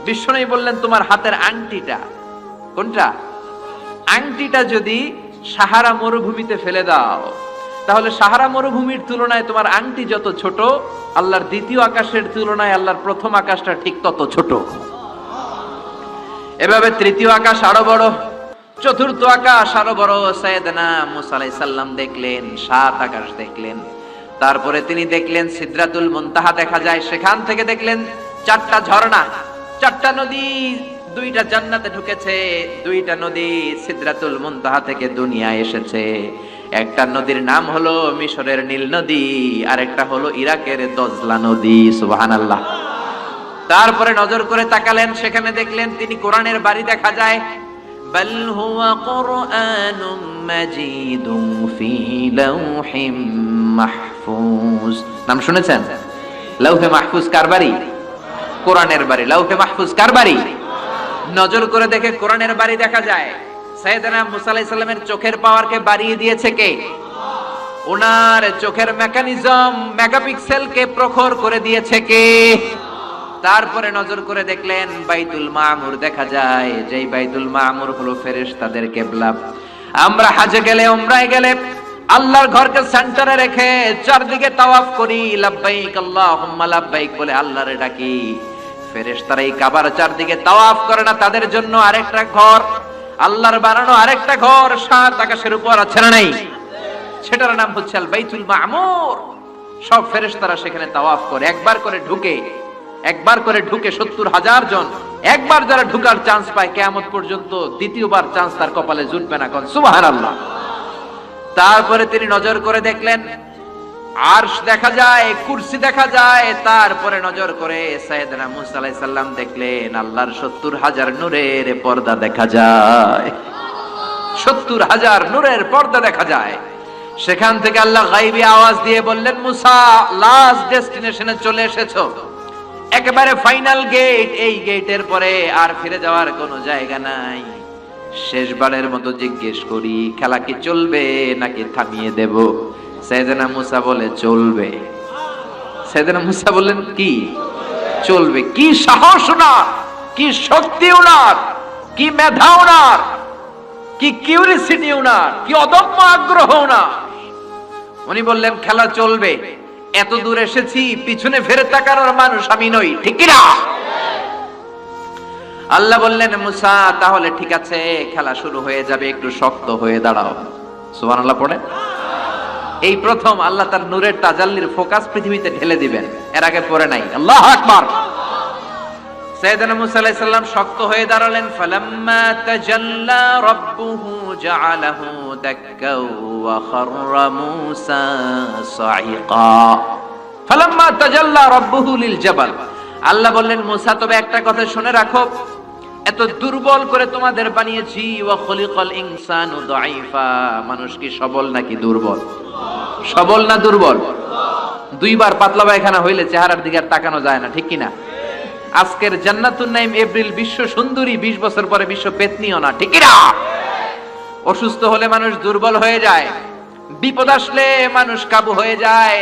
বিশ্বনবী বললেন তোমার হাতের আংটিটা, কোনটা? আংটিটা যদি সাহারা মরুভূমিতে ফেলে দাও, তাহলে সাহারা মরুভূমির তুলনায় তোমার আংটি যত ছোট, আল্লাহর দ্বিতীয় আকাশের তুলনায় আল্লাহর প্রথম আকাশটা ঠিক তত ছোট। এভাবে তৃতীয় আকাশ আরো বড়, চতুর্থ আকাশ আরো বড়। সাইয়েদনা মুসা আলাইহিস সালাম দেখলেন 7 আকাশ দেখলেন। তারপরে তিনি দেখলেন সিদরাতুল মুনতাহা দেখা যায়, সেখান থেকে দেখলেন 4টা ঝর্ণা, 4টা নদী, 2টা জান্নাতে ঢুকেছে, 2টা নদী সিদরাতুল মুনতাহা থেকে দুনিয়ায় এসেছে। একটা নদীর নাম হলো মিশরের নীল নদী, আর একটা হলো ইরাকের দজলা নদী। সুবহানাল্লাহ। তারপরে নজর করে তাকালেন, সেখানে দেখলেন তিনি কোরআনের বাড়ি দেখা যায়। বাল হুয়া কুরআনুম মাজিদুম ফি লাওহিম মাহফুজ। নাম শুনেছেন? লাউহে মাহফুজ কার বাড়ি? কোরআনের বাড়ি। লাউহে মাহফুজ কার বাড়ি? নজর করে দেখে কোরআনের বাড়ি দেখা যায়। সাইয়েদনা মুসা আলাইহিস সালামের চোখের পাওয়ারকে বাড়িয়ে দিয়েছে কে? ওনার চোখের মেকানিজম, মেগাপিক্সেলকে প্রখর করে দিয়েছে কে? তারপরে নজর করে দেখলেন বাইতুল মামুর দেখা যায়, যেই বাইতুল মামুর হলো ফেরেশতাদের কিবলা। আমরা হজে গেলে, উমরায় গেলে আল্লাহর ঘরকে সেন্টারে রেখে চারদিকে তাওয়াফ করি, লাব্বাইক আল্লাহুম্মা লাব্বাইক বলে আল্লাহরে ডাকি। ফেরেশতারা এই কাবার চারদিকে তাওয়াফ করে না, তাদের জন্য আরেকটা ঘর, আল্লাহর বানানো আরেকটা ঘর 7 আকাশের উপর আছে না নাই? সেটার নাম হচ্ছে আল বাইতুল মামুর। সব ফেরেশতারা সেখানে তাওয়াফ করে, একবার করে ঢুকে 70,000 জন। একবার যারা ঢুকার চান্স পায় কিয়ামত পর্যন্ত দ্বিতীয়বার চান্স তার কপালে জুটবে না। কোন সুবহানাল্লাহ। তারপরে তিনি নজর করে দেখলেন আরশ দেখা যায়, কুরসি দেখা যায়। তারপরে নজর করে সাইয়েদনা মুসা আলাইহিস সালাম দেখলেন আল্লাহর 70,000 নূরের পর্দা দেখা যায়। 70,000 নূরের পর্দা দেখা যায়। সেখান থেকে আল্লাহ গায়বী আওয়াজ দিয়ে বললেন, মুসা, লাস্ট ডেস্টিনেশনে চলে এসেছো, একেবারে ফাইনাল গেট। এই গেটের পরে আর ফিরে যাওয়ার কোনো জায়গা নাই। শেষবারের মতো জিজ্ঞেস করি, খেলা কি চলবে নাকি থামিয়ে দেব? সাইয়েদনা মুসা বলে চলবে। সাইয়েদনা মুসা বললেন কি চলবে? কি সাহস ওনার, কি শক্তি ওনার, কি মেধা ওনার, কি কিউরিসিটি ওনার, কি অদম্য আগ্রহ ওনার। উনি বললেন খেলা চলবে। এত দূর এসেছি, পিছনে ফিরে তাকানোর মানুষ আমি নই, ঠিক কি না? আল্লাহ বললেন, মুসা তাহলে ঠিক আছে, খেলা শুরু হয়ে যাবে, একটু শক্ত হয়ে দাঁড়াও। সুবহানাল্লাহ পড়ে। এই প্রথম আল্লাহ তার নূরের তাজাল্লির ফোকাস পৃথিবীতে ঢেলে দিবেন, এর আগে পড়ে নাই। আল্লাহু আকবার। সাইয়েদনা মুসা আলাইহিস সালাম শক্ত হয়ে দাঁড়ালেন। ফালাম্মা তাজাল্লা রাব্বুহু জাআলাহু দাক্কা ওয়া খাররা মুসা সাইকা। ফালাম্মা তাজাল্লা রাব্বুহু লিল জাবাল, আল্লাহ বললেন মুসা তবে একটা কথা শুনে রাখো, এত দুর্বল করে তোমাদের বানিয়েছি। ওয়া খলিকাল ইনসানু দাঈফা, মানুষ কি সবল নাকি দুর্বল? সবল না দুর্বল? দুইবার পাতলা পায়খানা হইলে চেহারার দিকে আর তাকানো যায় না, ঠিক কি না? আজকের জান্নাতুন নাইম এপ্রিল বিশ্ব সুন্দরী, 20 বছর পরে বিশ্ব পেতনিও না, ঠিক কি না? অসুস্থ হলে মানুষ দুর্বল হয়ে যায়, বিপদ আসলে মানুষ কাবু হয়ে যায়,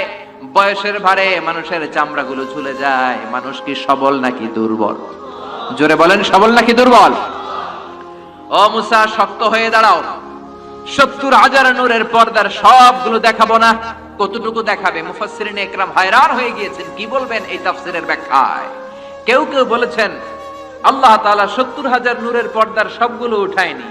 বয়সের ভারে মানুষের চামড়াগুলো ঝুলে যায়। মানুষ কি সবল নাকি দুর্বল? জোরে বলেন, সবল নাকি দুর্বল? ও মুসা শক্ত হয়ে দাঁড়াও, 70,000 নূরের পর্দার সবগুলো দেখাবো না, কতটুকু দেখাবে? মুফাসসিরিন ইকরাম হায়রান হয়ে গিয়েছেন, কি বলবেন এই তাফসীরের ব্যাখ্যায়। কেউ কেউ বলেছেন আল্লাহ তাআলা 70,000 নূরের পর্দার সবগুলো উঠায়নি,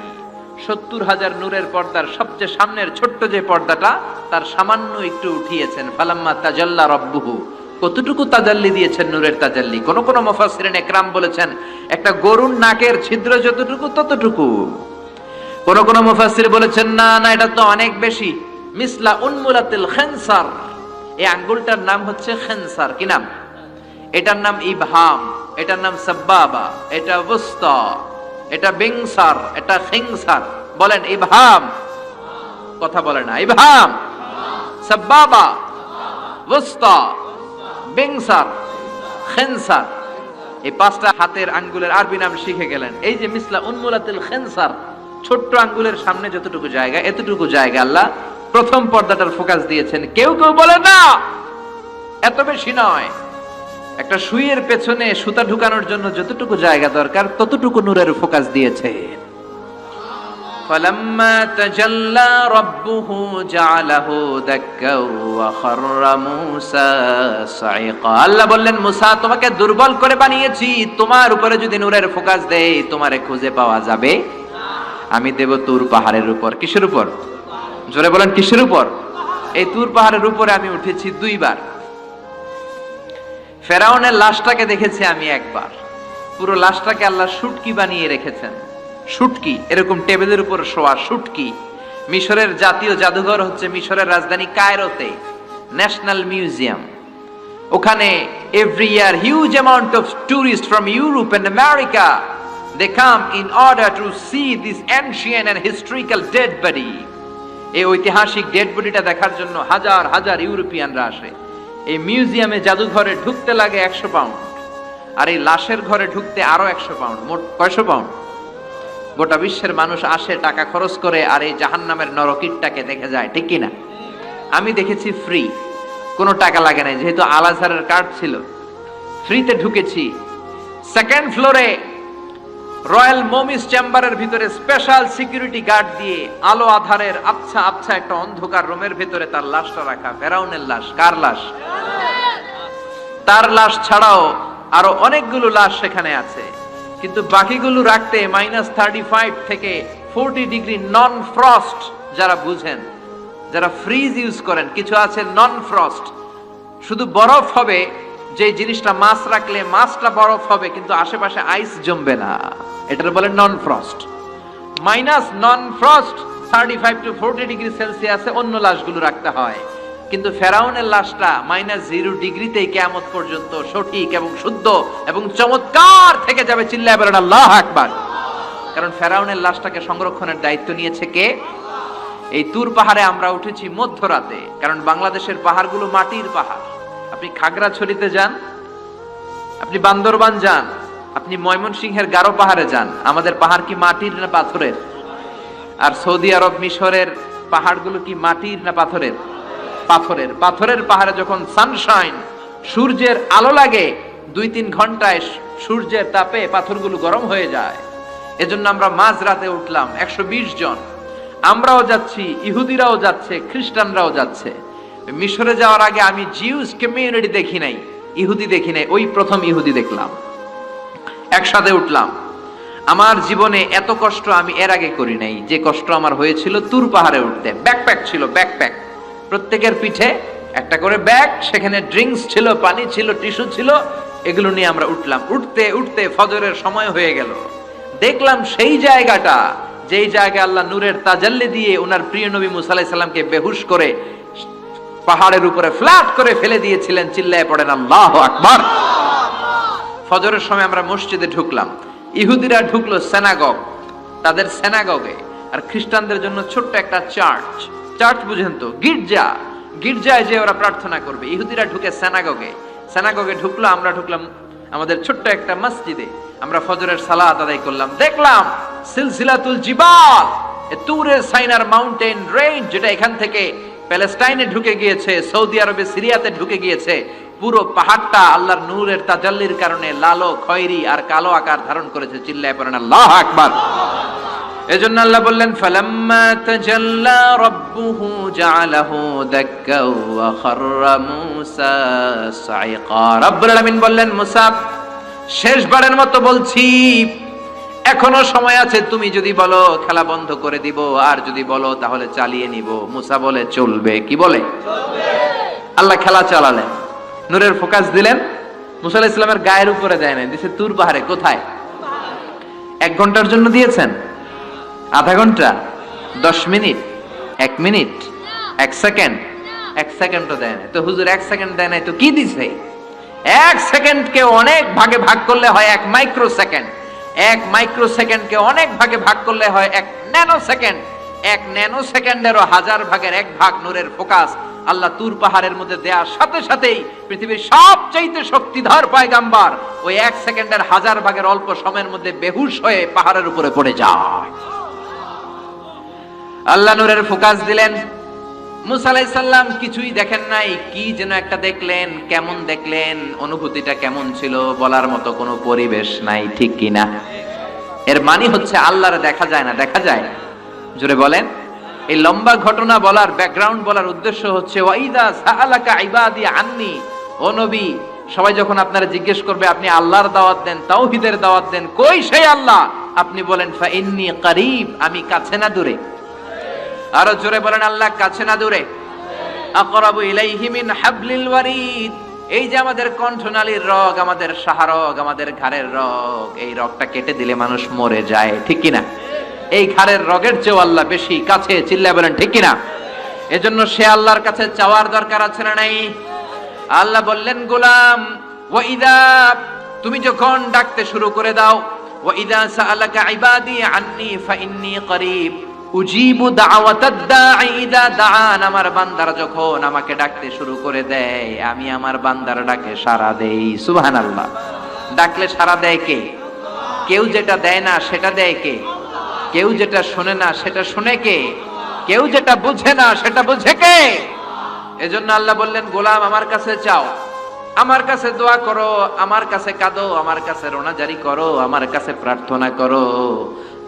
70,000 নূরের পর্দার সবচেয়ে সামনের ছোট্ট যে পর্দাটা তার সামান্য একটু উঠিয়েছেন। ফালাম্মা তাজাল্লা রাব্বুহু, কতটুকু তাজাল্লি দিয়েছেন নূরের তাজাল্লি? কোন কোন মুফাসসিরিন ইকরাম বলেছেন একটা গরুর নাকের ছিদ্র যতটুকু ততটুকু। কোন কোন মুফাসসির বলেছেন না না, এটা তো অনেক বেশি। মিসলা উনমুলাতিল খিনসার, এই আঙ্গুলটার নাম হচ্ছে খিনসার। কি নাম? এটার নাম ইবহাম, এটার নাম সাব্বাবা, এটা ওয়ুসতা, এটা বিংসার, এটা খিনসার। বলেন ইবহাম, কথা বলে না। ইবহাম, সাব্বাবা, ওয়ুসতা, বিংসার, খিনসার, এই 5টা হাতের আঙ্গুলের আরবি নাম শিখে গেলেন। এই যে মিসলা উনমুলাতিল খিনসার, ছোট্ট আঙ্গুলের সামনে যতটুকু জায়গা, এতটুকু জায়গা আল্লাহ প্রথম পর্দাটার ফোকাস দিয়েছেন। কেউ কেউ বলে না এত বেশি নয়, একটা সুইয়ের পেছনে সুতা ঢুকানোর জন্য যতটুকু জায়গা দরকার ততটুকু নূরের ফোকাস দিয়েছে। ফালাম্মা তাজাল্লা রাব্বুহু জাআলাহু দাক্কা ওয়া খাররা মুসা সাইকা। আল্লাহ বললেন মুসা তোমাকে দুর্বল করে বানিয়েছি, তোমার উপরে যদি নূরের ফোকাস দেই তোমারে খুঁজে পাওয়া যাবে আমি দেব তুর পাহাড়ের উপর। কিসের উপর? জোরে বলেন কিসের উপর? এই তুর পাহাড়ের উপরে আমি উঠেছি 2 বার। ফেরাউনের লাশটাকে দেখেছি আমি একবার, পুরো লাশটাকে আল্লাহ শুটকি বানিয়ে রেখেছেন। শুটকি, এরকম টেবিলের উপর শোয়া শুটকি। মিশরের জাতীয় জাদুঘর হচ্ছে মিশরের রাজধানী কায়রোতে, ন্যাশনাল মিউজিয়াম। ওখানে every year huge amount of tourist from Europe and America they come in order to see this ancient and historical dead body. এই ঐতিহাসিক ডেড বডিটা দেখার জন্য হাজার হাজার ইউরোপিয়ানরা আসে। এই মিউজিয়ামে জাদুঘরে ঢুকতে লাগে 100 পাউন্ড, আর এই লাশের ঘরে ঢুকতে আরো 100 পাউন্ড। মোট 100 পাউন্ড। গোটা বিশ্বের মানুষ আসে টাকা খরচ করে আর এই জাহান্নামের নরকিটটাকে দেখে যায়, ঠিক কি না? আমি দেখেছি ফ্রি, কোনো টাকা লাগে না, যেহেতু আল আজহারের কার্ড ছিল, ফ্রিতে ঢুকেছি। সেকেন্ড ফ্লোরে রয়্যাল মমিস চেম্বারের ভিতরে স্পেশাল সিকিউরিটি গার্ড দিয়ে আলো আধারের আবছা আবছা একটা অন্ধকার রুমের ভিতরে তার লাশটা রাখা। ফেরাউনের লাশ। কার লাশ? তার লাশ ছাড়াও আরো অনেকগুলো লাশ সেখানে আছে, কিন্তু বাকিগুলো রাখতে -35 থেকে 40 ডিগ্রি নন ফ্রস্ট। যারা বুঝেন, যারা ফ্রিজ ইউজ করেন, কিছু আছে নন ফ্রস্ট, শুধু বরফ হবে, যে জিনিসটা মাছ রাখলে মাছটা বরফ হবে কিন্তু আশেপাশে আইস জমবে না, এটার বলে non frost. Non frost 35 to 40 degree সেলসিয়াসে অন্য লাশগুলো রাখতে হয়, কিন্তু ফেরাউনের লাশটা -0 ডিগ্রিতেই কিয়ামত পর্যন্ত সঠিক এবং শুদ্ধ এবং চমৎকার থেকে যাবে। চিল্লায় বলেন আল্লাহু আকবার। কারণ ফেরাউনের লাশটাকে সংরক্ষণের দায়িত্ব নিয়েছে কে? এই তুর পাহাড়ে আমরা উঠেছি মধ্যরাতে, কারণ বাংলাদেশের পাহাড়গুলো মাটির পাহাড়। আপনি খাগড়াছড়িতে যান, আপনি বান্দরবান যান, আপনি ময়মনসিংহের গারো পাহাড়ে যান, আমাদের পাহাড় কি মাটির না পাথরের? আর সৌদি আরব মিশরের পাহাড়গুলো কি মাটির না পাথরের? পাথরের। পাথরের পাহাড়ে যখন সানশাইন, সূর্যের আলো লাগে, 2-3 ঘন্টায় সূর্যের তাপে পাথরগুলো গরম হয়ে যায়। এজন্য আমরা মাঝরাতে উঠলাম, 120 জন। আমরাও যাচ্ছি, ইহুদিরাও যাচ্ছে, খ্রিস্টানরাও যাচ্ছে। মিশরে যাওয়ার আগে আমি জিউস কমিউনিটি দেখি নাই, ইহুদি দেখি নাই, ওই প্রথম ইহুদি দেখলাম। একসাথে উঠলাম। আমার জীবনে এত কষ্ট আমি এর আগে করি নাই, যে কষ্ট আমার হয়েছিল তুর পাহাড়ে উঠতে। ব্যাকপ্যাক ছিল, ব্যাকপ্যাক, প্রত্যেকের পিঠে একটা করে ব্যাগ, সেখানে ড্রিঙ্কস ছিল, পানি ছিল, টিস্যু ছিল, এগুলো নিয়ে আমরা উঠলাম। উঠতে উঠতে ফজরের সময় হয়ে গেল। দেখলাম সেই জায়গাটা, যেই জায়গায় আল্লাহ নূরের তাজাল্লি দিয়ে ওনার প্রিয় নবী মুসা আলাইহিস সালামকে বেহুশ করে পাহাড়ের উপরে ফ্ল্যাট করে ফেলে দিয়েছিলেন। চিল্লায় পড়েন আল্লাহু আকবার। ফজরের সময় আমরা মসজিদে ঢুকলাম। ইহুদিরা ঢুকলো সিনাগগ, তাদের সিনাগগে, আর খ্রিস্টানদের জন্য ছোট্ট একটা চার্চ। চার্চ বুঝেন তো, গির্জা। গির্জায় যে ওরা প্রার্থনা করবে। ইহুদিরা ঢুকে সিনাগগে। সিনাগগে ঢুকলো, আমরা ঢুকলাম আমাদের ছোট্ট একটা মসজিদে। আমরা ফজরের সালাত আদায় করলাম। দেখলাম সিলসিলাতুল জিবাল, তুরে সাইনার মাউন্টেন রেঞ্জ, যেটা এখান থেকে প্যালেস্টাইনে ঢুকে গিয়েছে, সৌদি আরবে, সিরিয়াতে ঢুকে গিয়েছে। পুরো পাহাড়টা আল্লাহর নূরের তাজাল্লির কারণে লালো, খয়েরি আর কালো আকার ধারণ করেছে। চিল্লায় পড়েন আল্লাহু আকবার। এজন্য আল্লাহ বললেন ফালাম্মা তাজাল্লা রাব্বুহু জাআলাহু দাক্কা ওয়া খাররা মূসা সাইকা। রব্বুল আলামিন বললেন, মুসা, শেষবারের মতো বলছি, এখনো সময় আছে। তুমি যদি বলো খেলা বন্ধ করে দিব, আর যদি বলো তাহলে চালিয়ে নিব। মুসা বলে চলবে। কি বলে? চলবে। আল্লাহ খেলা চালালেন, নূরের ফোকাস দিলেন। মুসা আলাইহিস সালামের গায়ের উপরে দেয় না, দিছে তুর পাহাড়ে। কোথায়? 1 ঘন্টার জন্য দিয়েছেন? আধা ঘন্টা? 10 মিনিট? 1 মিনিট? 1 সেকেন্ড? 1 সেকেন্ডও দেয় না। তো হুজুর 1 সেকেন্ড দেয় নাই তো কি দিছে? 1 সেকেন্ডকে অনেক ভাগে ভাগ করলে হয় 1 মাইক্রো সেকেন্ড। 1 মাইক্রো সেকেন্ডকে অনেক ভাগে ভাগ করলে হয় 1 ন্যানো সেকেন্ড। 1 ন্যানো সেকেন্ডেরও 1000 ভাগের 1 ভাগ নূরের ফোকাস আল্লাহ তুর পাহাড়ের মধ্যে দেওয়ার সাথে সাথেই পৃথিবীর সবচাইতে শক্তিধর পয়গাম্বার ওই 1 সেকেন্ডের 1000 ভাগের অল্প সময়ের মধ্যে বেহুশ হয়ে পাহাড়ের উপরে পড়ে যায়। আল্লাহ নূরের ফোকাস দিলেন। মুসা আলাইহিস সালাম কিছুই দেখেন নাই, কি যেন একটা দেখলেন। কেমন দেখলেন? অনুভূতিটা কেমন ছিল বলার মতো কোনো পরিবেশ নাই, ঠিক কি না? এর মানে হচ্ছে আল্লাহরে দেখা যায় না, দেখা যায়? জোরে বলেন। এই লম্বা ঘটনা বলার, ব্যাকগ্রাউন্ড বলার উদ্দেশ্য হচ্ছে ওয়াইদা সাআলাকা ইবাদি আন্নি। ও নবী, সবাই যখন আপনারা জিজ্ঞেস করবে, আপনি আল্লাহর দাওয়াত দেন, তাওহীদের দাওয়াত দেন, কই সেই আল্লাহ? আপনি বলেন ফা ইন্নী করিব, আমি কাছে না দূরে? আরো জোরে বলেন, আল্লাহ কাছে না দূরে? আকরাবু ইলাইহি মিন হাবলিল ওয়ারিদ। এই যে আমাদের কণ্ঠনালীর রগ, আমাদের শাহরগ, আমাদের ঘাড়ের রগ, এই রগটা কেটে দিলে মানুষ মরে যায়, ঠিক কি না? এই ঘাড়ের রগের চেয়েও আল্লাহ বেশি কাছে। চিল্লায় বলেন ঠিক কি না? এজন্য সে আল্লাহর কাছে চাওয়ার দরকার আছে না নাই? আল্লাহ বললেন, গোলাম, ওয়াইদা, তুমি যখন ডাকতে শুরু করে দাও, ওয়াইদা সাআলাকা ইবাদি আন্নী ফাইন্নী করিব উজিবু দাওয়াতাদ দাঈ ইযা দাআন। আমার বান্দারা যখন আমাকে ডাকতে শুরু করে দেয়, আমি আমার বান্দার ডাকে সাড়া দেই। সুবহানাল্লাহ। ডাকলে সাড়া দেয় কে? কেউ যেটা দেয় না সেটা দেয় কে? কেউ যেটা শোনে না সেটা শুনে কে? কেউ যেটা বুঝে না সেটা বুঝে কে? এজন্য আল্লাহ বললেন, গোলাম, আমার কাছে চাও, আমার কাছে দোয়া করো, আমার কাছে কাঁদো, আমার কাছে রোনাজারি করো, আমার কাছে প্রার্থনা করো।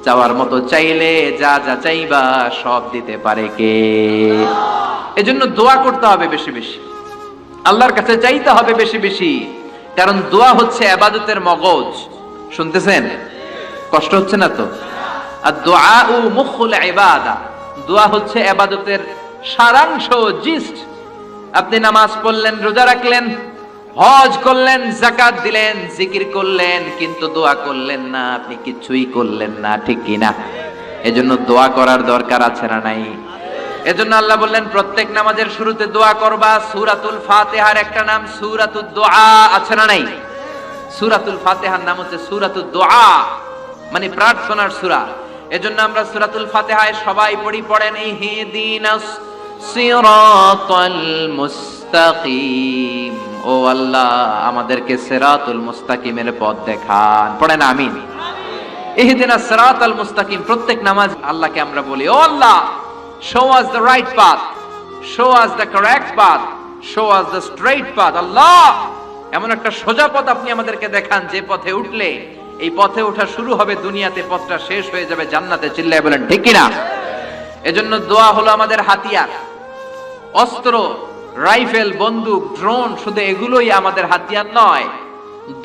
চাওয়ার মতো চাইলে যা যা চাইবা সব দিতে পারে কে? এজন্য দোয়া করতে হবে বেশি বেশি, আল্লাহর কাছে চাইতে হবে বেশি বেশি। কারণ দোয়া হচ্ছে ইবাদতের মগজ। শুনতেছেন? কষ্ট হচ্ছে না তো? আর দুআউ মুখুল ইবাদা। দোয়া হচ্ছে ইবাদতের সারাংশ, জিস্ট। আপনি নামাজ পড়লেন, রোজা রাখলেন, হজ করলেন, যাকাত দিলেন, জিকির করলেন, কিন্তু দোয়া করলেন না, আপনি কিছুই করলেন না, ঠিক কি না? এজন্য দোয়া করার দরকার আছে না নাই? এজন্য আল্লাহ বললেন, প্রত্যেক নামাজের শুরুতে দোয়া করবা। সূরাতুল ফাতিহার একটা নাম সূরাতুদ দুআ, আছে না নাই? সূরাতুল ফাতিহার নাম হচ্ছে সূরাতুদ দুআ, মানে প্রার্থনার সূরা। এজন্য আমরা সূরাতুল ফাতিহায় সবাই পড়েন ইহদিনাস সিরাতাল মুস্তাকিম। ও আল্লাহ, আমাদেরকে সিরাতুল মুস্তাকিমের পথ দেখান। পড়েন আমিন। ইহদিনাস সিরাতাল মুস্তাকিম। প্রত্যেক নামাজ আল্লাহকে আমরা বলি, ও আল্লাহ, show us the right path, show us the correct path, show us the straight path. আল্লাহ, এমন একটা সোজা পথ আপনি আমাদেরকে দেখান, যে পথে উঠলে এই পথে ওঠা শুরু হবে দুনিয়াতে, পথটা শেষ হয়ে যাবে জান্নাতে। চিল্লায় বলেন ঠিক কি না? এজন্য দোয়া হলো আমাদের হাতিয়ার। অস্ত্র, রাইফেল, বন্দুক, ড্রোন, শুধু এগুলোই আমাদের হাতিয়ার নয়,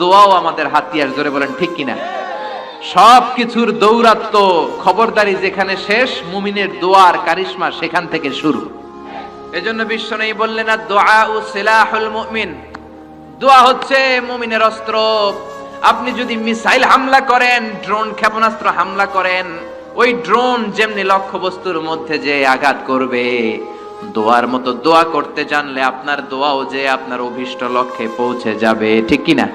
দোয়াও আমাদের হাতিয়ার। জোরে বলেন ঠিক কি না? সবকিছুর দৌরাত্ম, খবরদারি যেখানে শেষ, মুমিনের দোয়ার কারিশমা সেখান থেকে শুরু। এজন্য বিশ্বনবী বললেন, আদ-দুআউ সিলাহুল মুমিন। দোয়া হচ্ছে মুমিনের অস্ত্র। আপনি যদি মিসাইল হামলা করেন, ড্রোন ক্ষেপণাস্ত্র হামলা করেন, ওই ড্রোন যেমনি লক্ষ্যবস্তুর মধ্যে যে আঘাত করবে, দোয়ার মতো দোয়া করতে জানলে আপনার দোয়াও যে আপনার অভিষ্ট লক্ষ্যে পৌঁছে যাবে, ঠিক কি না?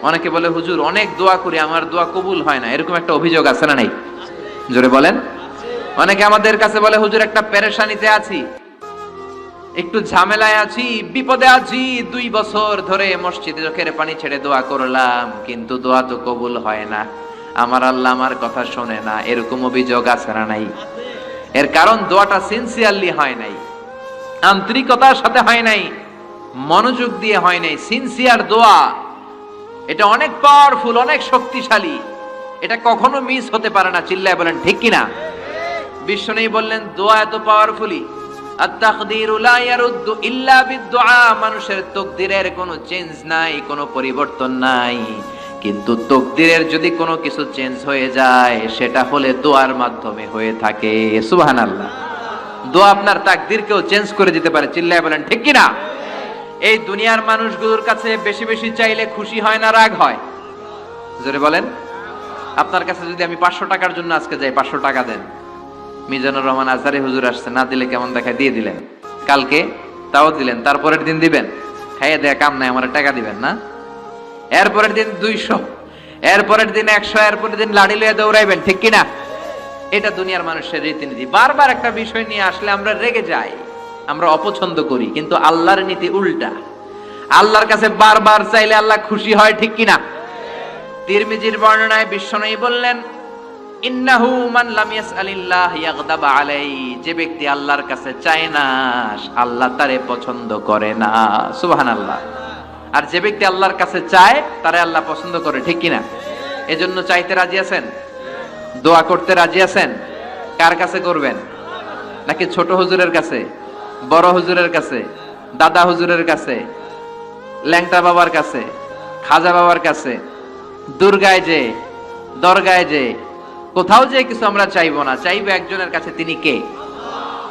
অনেকে বলে হুজুর অনেক দোয়া করি, আমার দোয়া কবুল হয় না, এরকম একটা অভিযোগ আছে না নাই? জোরে বলেন। অনেকে আমাদের কাছে বলে হুজুর একটা পেরেশানিতে আছি, একটু ঝামেলায় আছি, বিপদে আছি, 2 বছর ধরে মসজিদে চোখের পানি ছেড়ে দোয়া করলাম, কিন্তু দোয়া তো কবুল হয় না, আমার আল্লাহ আমার কথা শোনে না, এরকম অভিযোগ আছে না নাই? এর কারণ দোয়াটা সিনসিয়ারলি হয় নাই, আন্তরিকতার সাথে হয় নাই, মনোযোগ দিয়ে হয় নাই। সিনসিয়ার দোয়া এটা অনেক পাওয়ারফুল, অনেক শক্তিশালী, এটা কখনো মিস হতে পারে না। চিল্লায় বলেন ঠিক কিনা? বিশ্বনবী বললেন দোয়া এত পাওয়ারফুলি, আত-তাকদীরু লা ইয়ারুদ্দু ইল্লা বিদ-দুআ, মানুষের তাকদীরের কোনো চেঞ্জ নাই, কোনো পরিবর্তন নাই, কিন্তু তাকদীরের যদি কোনো কিছু চেঞ্জ হয়ে যায় সেটা হলে দোয়ার মাধ্যমে হয়ে থাকে। সুবহানাল্লাহ। দোয়া আপনার তাকদীরকেও চেঞ্জ করে দিতে পারে। চিল্লায় বলেন ঠিক কিনা? এই দুনিয়ার মানুষগুলোর কাছে বেশি বেশি চাইলে খুশি হয় না রাগ হয়? জোরে বলেন। আপনার কাছে যদি আমি 500 টাকার জন্য আজকে যাই, 500 টাকা দেন, মিজানুর রহমান আজহারি হুজুর আসছে, না দিলে কেমন দেখায়, দিয়ে দিলেন, কালকে তাও দিলেন, তারপরের দিন দিবেন, খাইয়ে দেয়া কাম নাই, আমার টাকা দিবেন না, এরপরের দিন 200, এরপরের দিন 100, এরপরের দিন লাড়ি লইয়া দৌড়াইবেন, ঠিক কিনা? এটা দুনিয়ার মানুষের রীতিনীতি। বারবার একটা বিষয় নিয়ে আসলে আমরা রেগে যাই, আমরা অপছন্দ করি, কিন্তু আল্লাহর নীতি উল্টা। আল্লাহর কাছে বারবার চাইলে আল্লাহ খুশি হয়, ঠিক কিনা? তিরমিজির বর্ণনায় বিশ্বনবী বললেন, ইন্নাহু মান লাম ইয়াসআলিল্লাহ ইয়াগদাব আলাইহি, যে ব্যক্তি আল্লাহর কাছে চায় না আল্লাহ তারে পছন্দ করে না। সুবহানাল্লাহ। আর যে ব্যক্তি আল্লাহর কাছে চায় তারে আল্লাহ পছন্দ করে, ঠিক কিনা? এজন্য চাইতে রাজি আছেন? দোয়া করতে রাজি আছেন? কার কাছে করবেন? নাকি ছোট হুজুরের কাছে, বড় হুজুরের কাছে, দাদা হুজুরের কাছে, ল্যাংটা বাবার কাছে, খাজা বাবার কাছে, দুর্গায় যে, দরগায় যে, কোথাও যে কিছু আমরা চাইবো না, চাইবো একজনের কাছে। তিনি কে?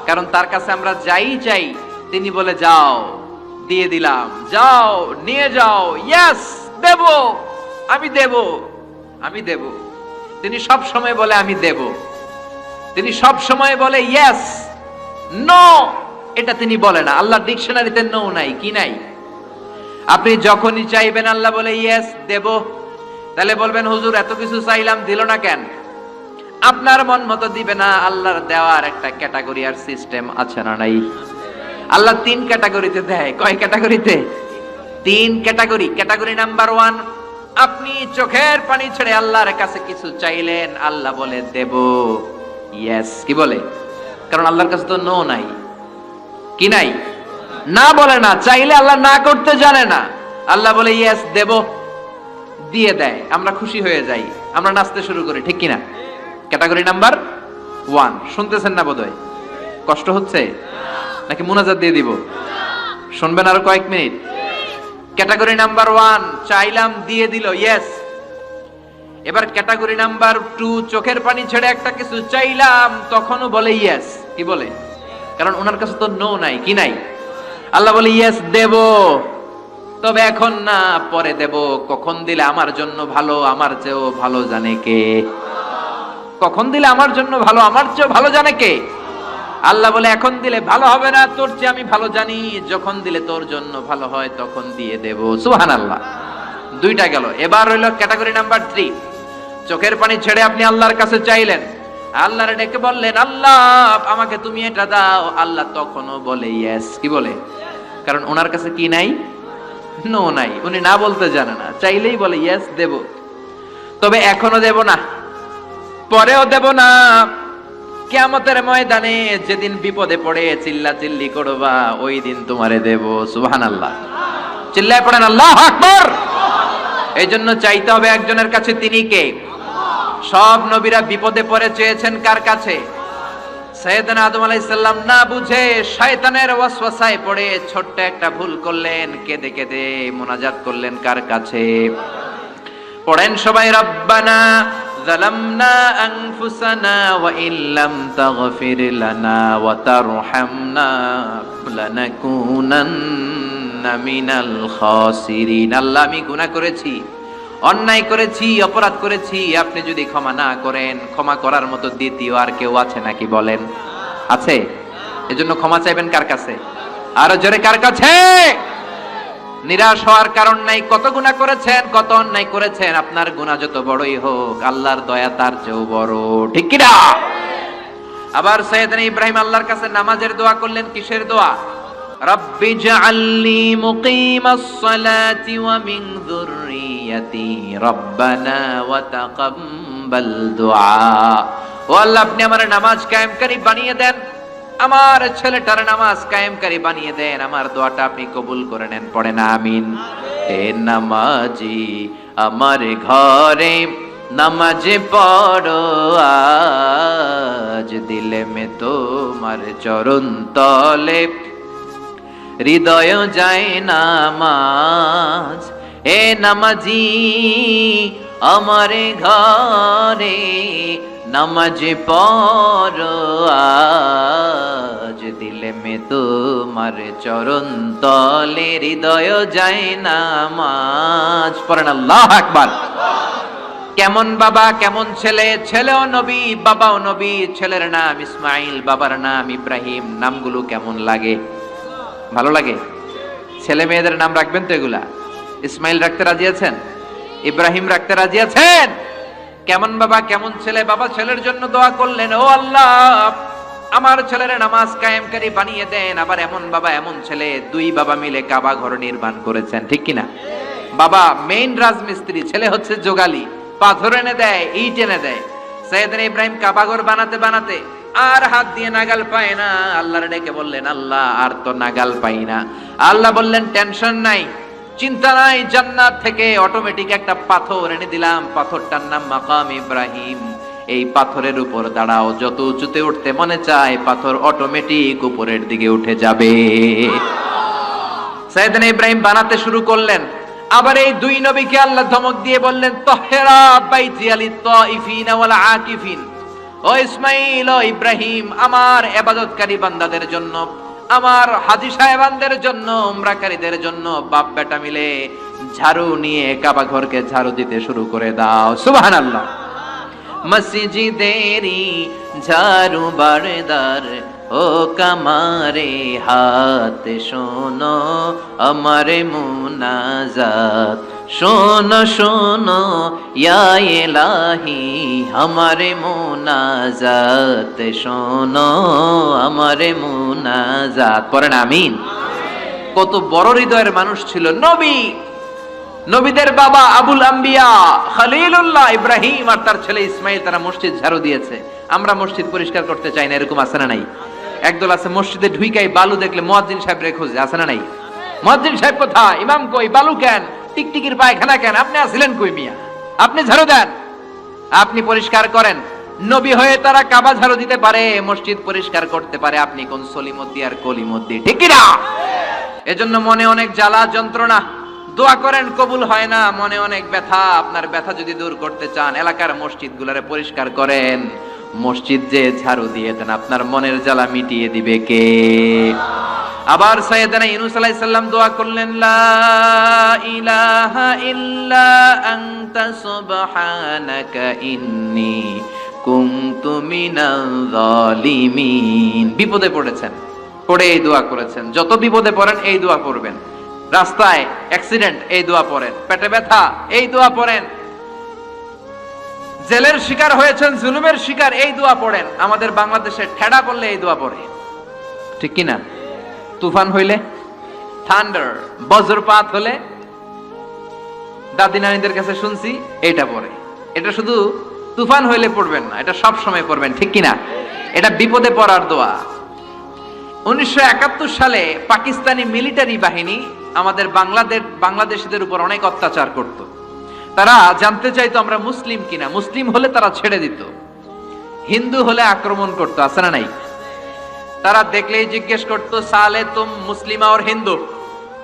কারণ তার কাছে আমরা যাই চাই, তিনি বলে যাও, দিয়ে দিলাম, যাও নিয়ে যাও, ইয়েস দেব, আমি দেব, আমি দেব। তিনি সব সময় বলে আমি দেব, তিনি সব সময় বলে ইয়েস, নো এটা তিনি বলে না। আল্লাহ ডিকশনারিতে নো নাই, কি নাই? আপনি যখনই চাইবেন আল্লাহ বলে ইয়েস দেব। তাহলে বলবেন হুজুর এত কিছু চাইলাম দিল না কেন? আপনার মন মতো দিবে না, আল্লাহর দেওয়ার একটা ক্যাটাগরি আর সিস্টেম আছে না নাই? আল্লাহ 3 ক্যাটাগরিতে দেয়। কয় ক্যাটাগরিতে? 3 ক্যাটাগরি। ক্যাটাগরি নাম্বার 1, আপনি চোখের পানি ছেড়ে আল্লাহর কাছে কিছু চাইলেন, আল্লাহ বলে দেব, ইয়েস। কি বলে? কারণ আল্লাহর কাছে তো নো নাই, কি নাই? না বলে না, চাইলে আল্লাহ না করতে জানে না, আল্লাহ বলে ইয়েস দেব, দিয়ে দেয়, আমরা খুশি হয়ে যাই, আমরা নাচতে শুরু করি, ঠিক কিনা? Category number 1। শুনতেছেন না বোধহয়? কষ্ট হচ্ছে নাকি মুনাজাত দিয়ে দিব? শুনবেন আরো কয়েক মিনিট? ক্যাটাগরি নাম্বার 1, চাইলাম দিয়ে দিল, ইয়েস। এবার ক্যাটাগরি নাম্বার 2, চোখের পানি ছেড়ে একটা কিছু চাইলাম, তখনও বলে ইয়েস। কি বলে? কারণ ওনার কাছে তো নো নাই, কি নাই? আল্লাহ বলে ইয়েস দেব, তবে এখন না, পরে দেব। কখন দিলে আমার জন্য ভালো, আমার চেয়েও ভালো জানে কে? কখন দিলে আমার জন্য ভালো, আমার চেয়েও ভালো জানে কে? আল্লাহ বলে এখন দিলে ভালো হবে না, তোর চেয়ে আমি ভালো জানি, যখন দিলে তোর জন্য ভালো হয় তখন দিয়ে দেব। সুবহানাল্লাহ। 2টা গেল। এবার হইল ক্যাটাগরি নাম্বার 3, চোখের পানি ছেড়ে আপনি আল্লাহর কাছে চাইলেন, আল্লাহরে ডেকে বললেন আল্লাহ আমাকে তুমি এটা দাও, আল্লাহ তখনও বলে ইয়েস। কি বলে? কারণ ওনার কাছে কি নাই? নো নাই, উনি না বলতে জানে না, চাইলেই বলে ইয়েস দেব, তবে এখনো দেব না, পরেও দেব না। কিয়ামতের ময়দানে যেদিন বিপদে পড়ে চিল্লা চিল্লি করবা, ওই দিন তোমারে দেব। সুবহানাল্লাহ। চিল্লায় পড়েন আল্লাহু আকবার। এই জন্য চাইতে হবে একজনের কাছে, তিনি কে? সব নবীরা বিপদে পড়ে চেয়েছেন কার কাছে? সাইয়েদনা আদম আলাইহিস সালাম না বুঝে শয়তানের ওয়াসওয়াসায় পড়ে ছোট্ট একটা ভুল করলেন, কেঁদে কেঁদে মুনাজাত করলেন কার কাছে? পড়েন সবাই, রব্বানা যালামনা আনফুসানা ওয়া ইল্লাম তাগফির লানা ওয়া তারহামনা লানাকুনান্না কুন্না মিনাল খাসিরিন। আল্লাহ, আমি গুনাহ করেছি, অন্যায় করেছি, অপরাধ করেছি, আপনি যদি ক্ষমা না করেন, ক্ষমা করার মতো দ্বিতীয় আর কেউ আছে নাকি বলেন? আছে? এজন্য ক্ষমা চাইবেন কার কাছে? আরো জোরে কার কাছে? নিরাশ হওয়ার কারণ নাই। কত গুনাহ করেছেন, কত অন্যায় করেছেন, আপনার গুনাহ যত বড়ই হোক, আল্লাহর দয়া তার চেয়েও বড়, ঠিক কি না? আবার সাইয়েদনা ইব্রাহিম আল্লাহর কাছে নামাজের দোয়া করলেন। কিসের দোয়া? রব্বি জাআলনি মুকিমাস সালাতি ওয়া মিন যুররিয়াতি রব্বানা ওয়া তাকাব্বাল দুআ। ও আল্লাহ, আপনি আমার নামাজ কায়েমকারী বানিয়ে দেন, আমার ছেলেটার নামাজ কায়েমকারী বানিয়ে দেন, আমার দোয়াটা আপনি কবুল করে নেন। পড়েন আমিন। হে নামাজি আমার ঘরে নামাজ পড়ো আজ, দিলে মে তোমার চরণ তলে হৃদয় যায় নামাজ। হে নামাজি আমার ঘরে নামাজ পড়ো আজ, দিলে মে তোমার চরণ তলে হৃদয় যায় নামাজ। পড়েন আল্লাহু আকবার। কেমন বাবা, কেমন ছেলে, ছেলেও নবী, বাবাও নবী। ছেলের নাম ইসমাইল, বাবার নাম ইব্রাহিম। নামগুলো কেমন লাগে? ভালো লাগে? ছেলে মেয়েদের নাম রাখবেন তো এগুলা? ইসমাইল রাখতে রাজি আছেন? ইব্রাহিম রাখতে রাজি আছেন? কেমন বাবা, কেমন ছেলে। বাবা ছেলের জন্য দোয়া করলেন, ও আল্লাহ আমার ছেলের নামাজ কায়েমকারী বানিয়ে দেন। আবার এমন বাবা, এমন ছেলে, দুই বাবা মিলে কাবা ঘর নির্মাণ করেছেন, ঠিক কিনা? বাবা মেইন রাজমিস্ত্রি, ছেলে হচ্ছে যোগালী, পাথর এনে দেয়, ইট এনে দেয়। সাইয়েদনা ইব্রাহিম কাবাঘর বানাতে বানাতে আর হাত দিয়ে নাগাল পায় না। আল্লাহর ডেকে বললেন, আল্লাহ আর তো নাগাল পাই না। আল্লাহ বললেন, টেনশন নাই, চিন্তা নাই, জান্নাত থেকে অটোমেটিক একটা পাথর এনে দিলাম, পাথরটার নাম মাকাম ইব্রাহিম। এই পাথরের উপর দাঁড়াও, যত উঁচুতে উঠতে মনে চায় পাথর অটোমেটিক উপরের দিকে উঠে যাবে। সাইয়েদনা ইব্রাহিম বানাতে শুরু করলেন। আবার এই দুই নবীকে আল্লাহ ধমক দিয়ে বললেন, তাহরা বাইতি লিত-তাইফিন ওয়াল আকিফিন। ও ইসমাইল, ও ইব্রাহিম, আমার ইবাদতকারী বান্দাদের জন্য, আমার হাজী সাহেবানদের জন্য, উমরাকারীদের জন্য বাপ বেটা মিলে ঝাড়ু নিয়ে কাবা ঘরকে ঝাড়ু দিতে শুরু করে দাও। সুবহানাল্লাহ। মসজিদেরি ঝাড়ু বারদার ও কামারে হাত, শোনো আমার মুনাজাত, শোনো শোনো ইয়া ইলাহি আমার মুনাজাত, শোনো আমার মুনাজাত। পড়েন আমিন। কত বড় হৃদয়ের মানুষ ছিল নবী, নবীদের বাবা আবুল আম্বিয়া খলিলুল্লাহ ইব্রাহিম আর তার ছেলে ইসমাইল, তারা মসজিদ ঝাড়ু দিয়েছে। আমরা মসজিদ পরিষ্কার করতে চাই না, এরকম আছে না নাই? একদল আছে মসজিদে ঢুইকাই বালু দেখলে মুয়াজ্জিন সাহেব রে খোঁজে, আছে না নাই? মুয়াজ্জিন সাহেব কোথায়, ইমাম কই, বালু কেন, টিকটিকির পায়খানা কেন, আপনি আসলেন কই মিয়া? আপনি ঝাড়ু দেন, আপনি পরিষ্কার করেন। নবী হয়ে তারা কাবা ঝাড়ু দিতে পারে, মসজিদ পরিষ্কার করতে পারে, আপনি কোন সলিমদ্দি আর কলিমদ্দি, ঠিক কি না? এজন্য মনে অনেক জ্বালা যন্ত্রণা, দোয়া করেন কবুল হয় না, মনে অনেক ব্যথা। আপনার ব্যথা যদি দূর করতে চান, এলাকার মসজিদগুলোরে পরিষ্কার করেন, মসজিদ যে ঝাড়ু দিয়ে দেন, আপনার মনের জ্বালা মিটিয়ে দিবে কে? আবার সাইয়েদনা ইউনূস আলাইহিস সালাম দোয়া করলেন, লা ইলাহা ইল্লা আনতা সুবহানাকা ইন্নী কুনতু মিনাল যালিমিন। বিপদে পড়েছেন, পড়ে এই দোয়া করেছেন। যত বিপদে পড়েন এই দোয়া পড়বেন। রাস্তায় অ্যাক্সিডেন্ট, এই দোয়া পড়েন। পেটে ব্যথা, এই দোয়া পড়েন। জেলের শিকার হয়েছেন, জুলুমের শিকার, এই দোয়া পড়েন। আমাদের বাংলাদেশে ঠেডা পড়লে এই দোয়া পড়ে, ঠিক কি না? তুফান হইলে, থান্ডার, বজ্রপাত হলে, দাদি নানীদের কাছে শুনছি এইটা পড়ে। এটা শুধু তুফান হইলে পড়বেন না, এটা সব সময় পড়বেন, ঠিক কি না? এটা বিপদে পড়ার দোয়া। 1971 সালে পাকিস্তানি মিলিটারি বাহিনী আমাদের বাংলাদেশীদের উপর অনেক অত্যাচার করত। তারা জানতে চাইতো আমরা মুসলিম কিনা, মুসলিম হলে তারা ছেড়ে দিত, হিন্দু হলে আক্রমণ করতো, আছে না নাই? তারা দেখলেই জিজ্ঞেস করতো, সালে তুম মুসলিমা ওর হিন্দু,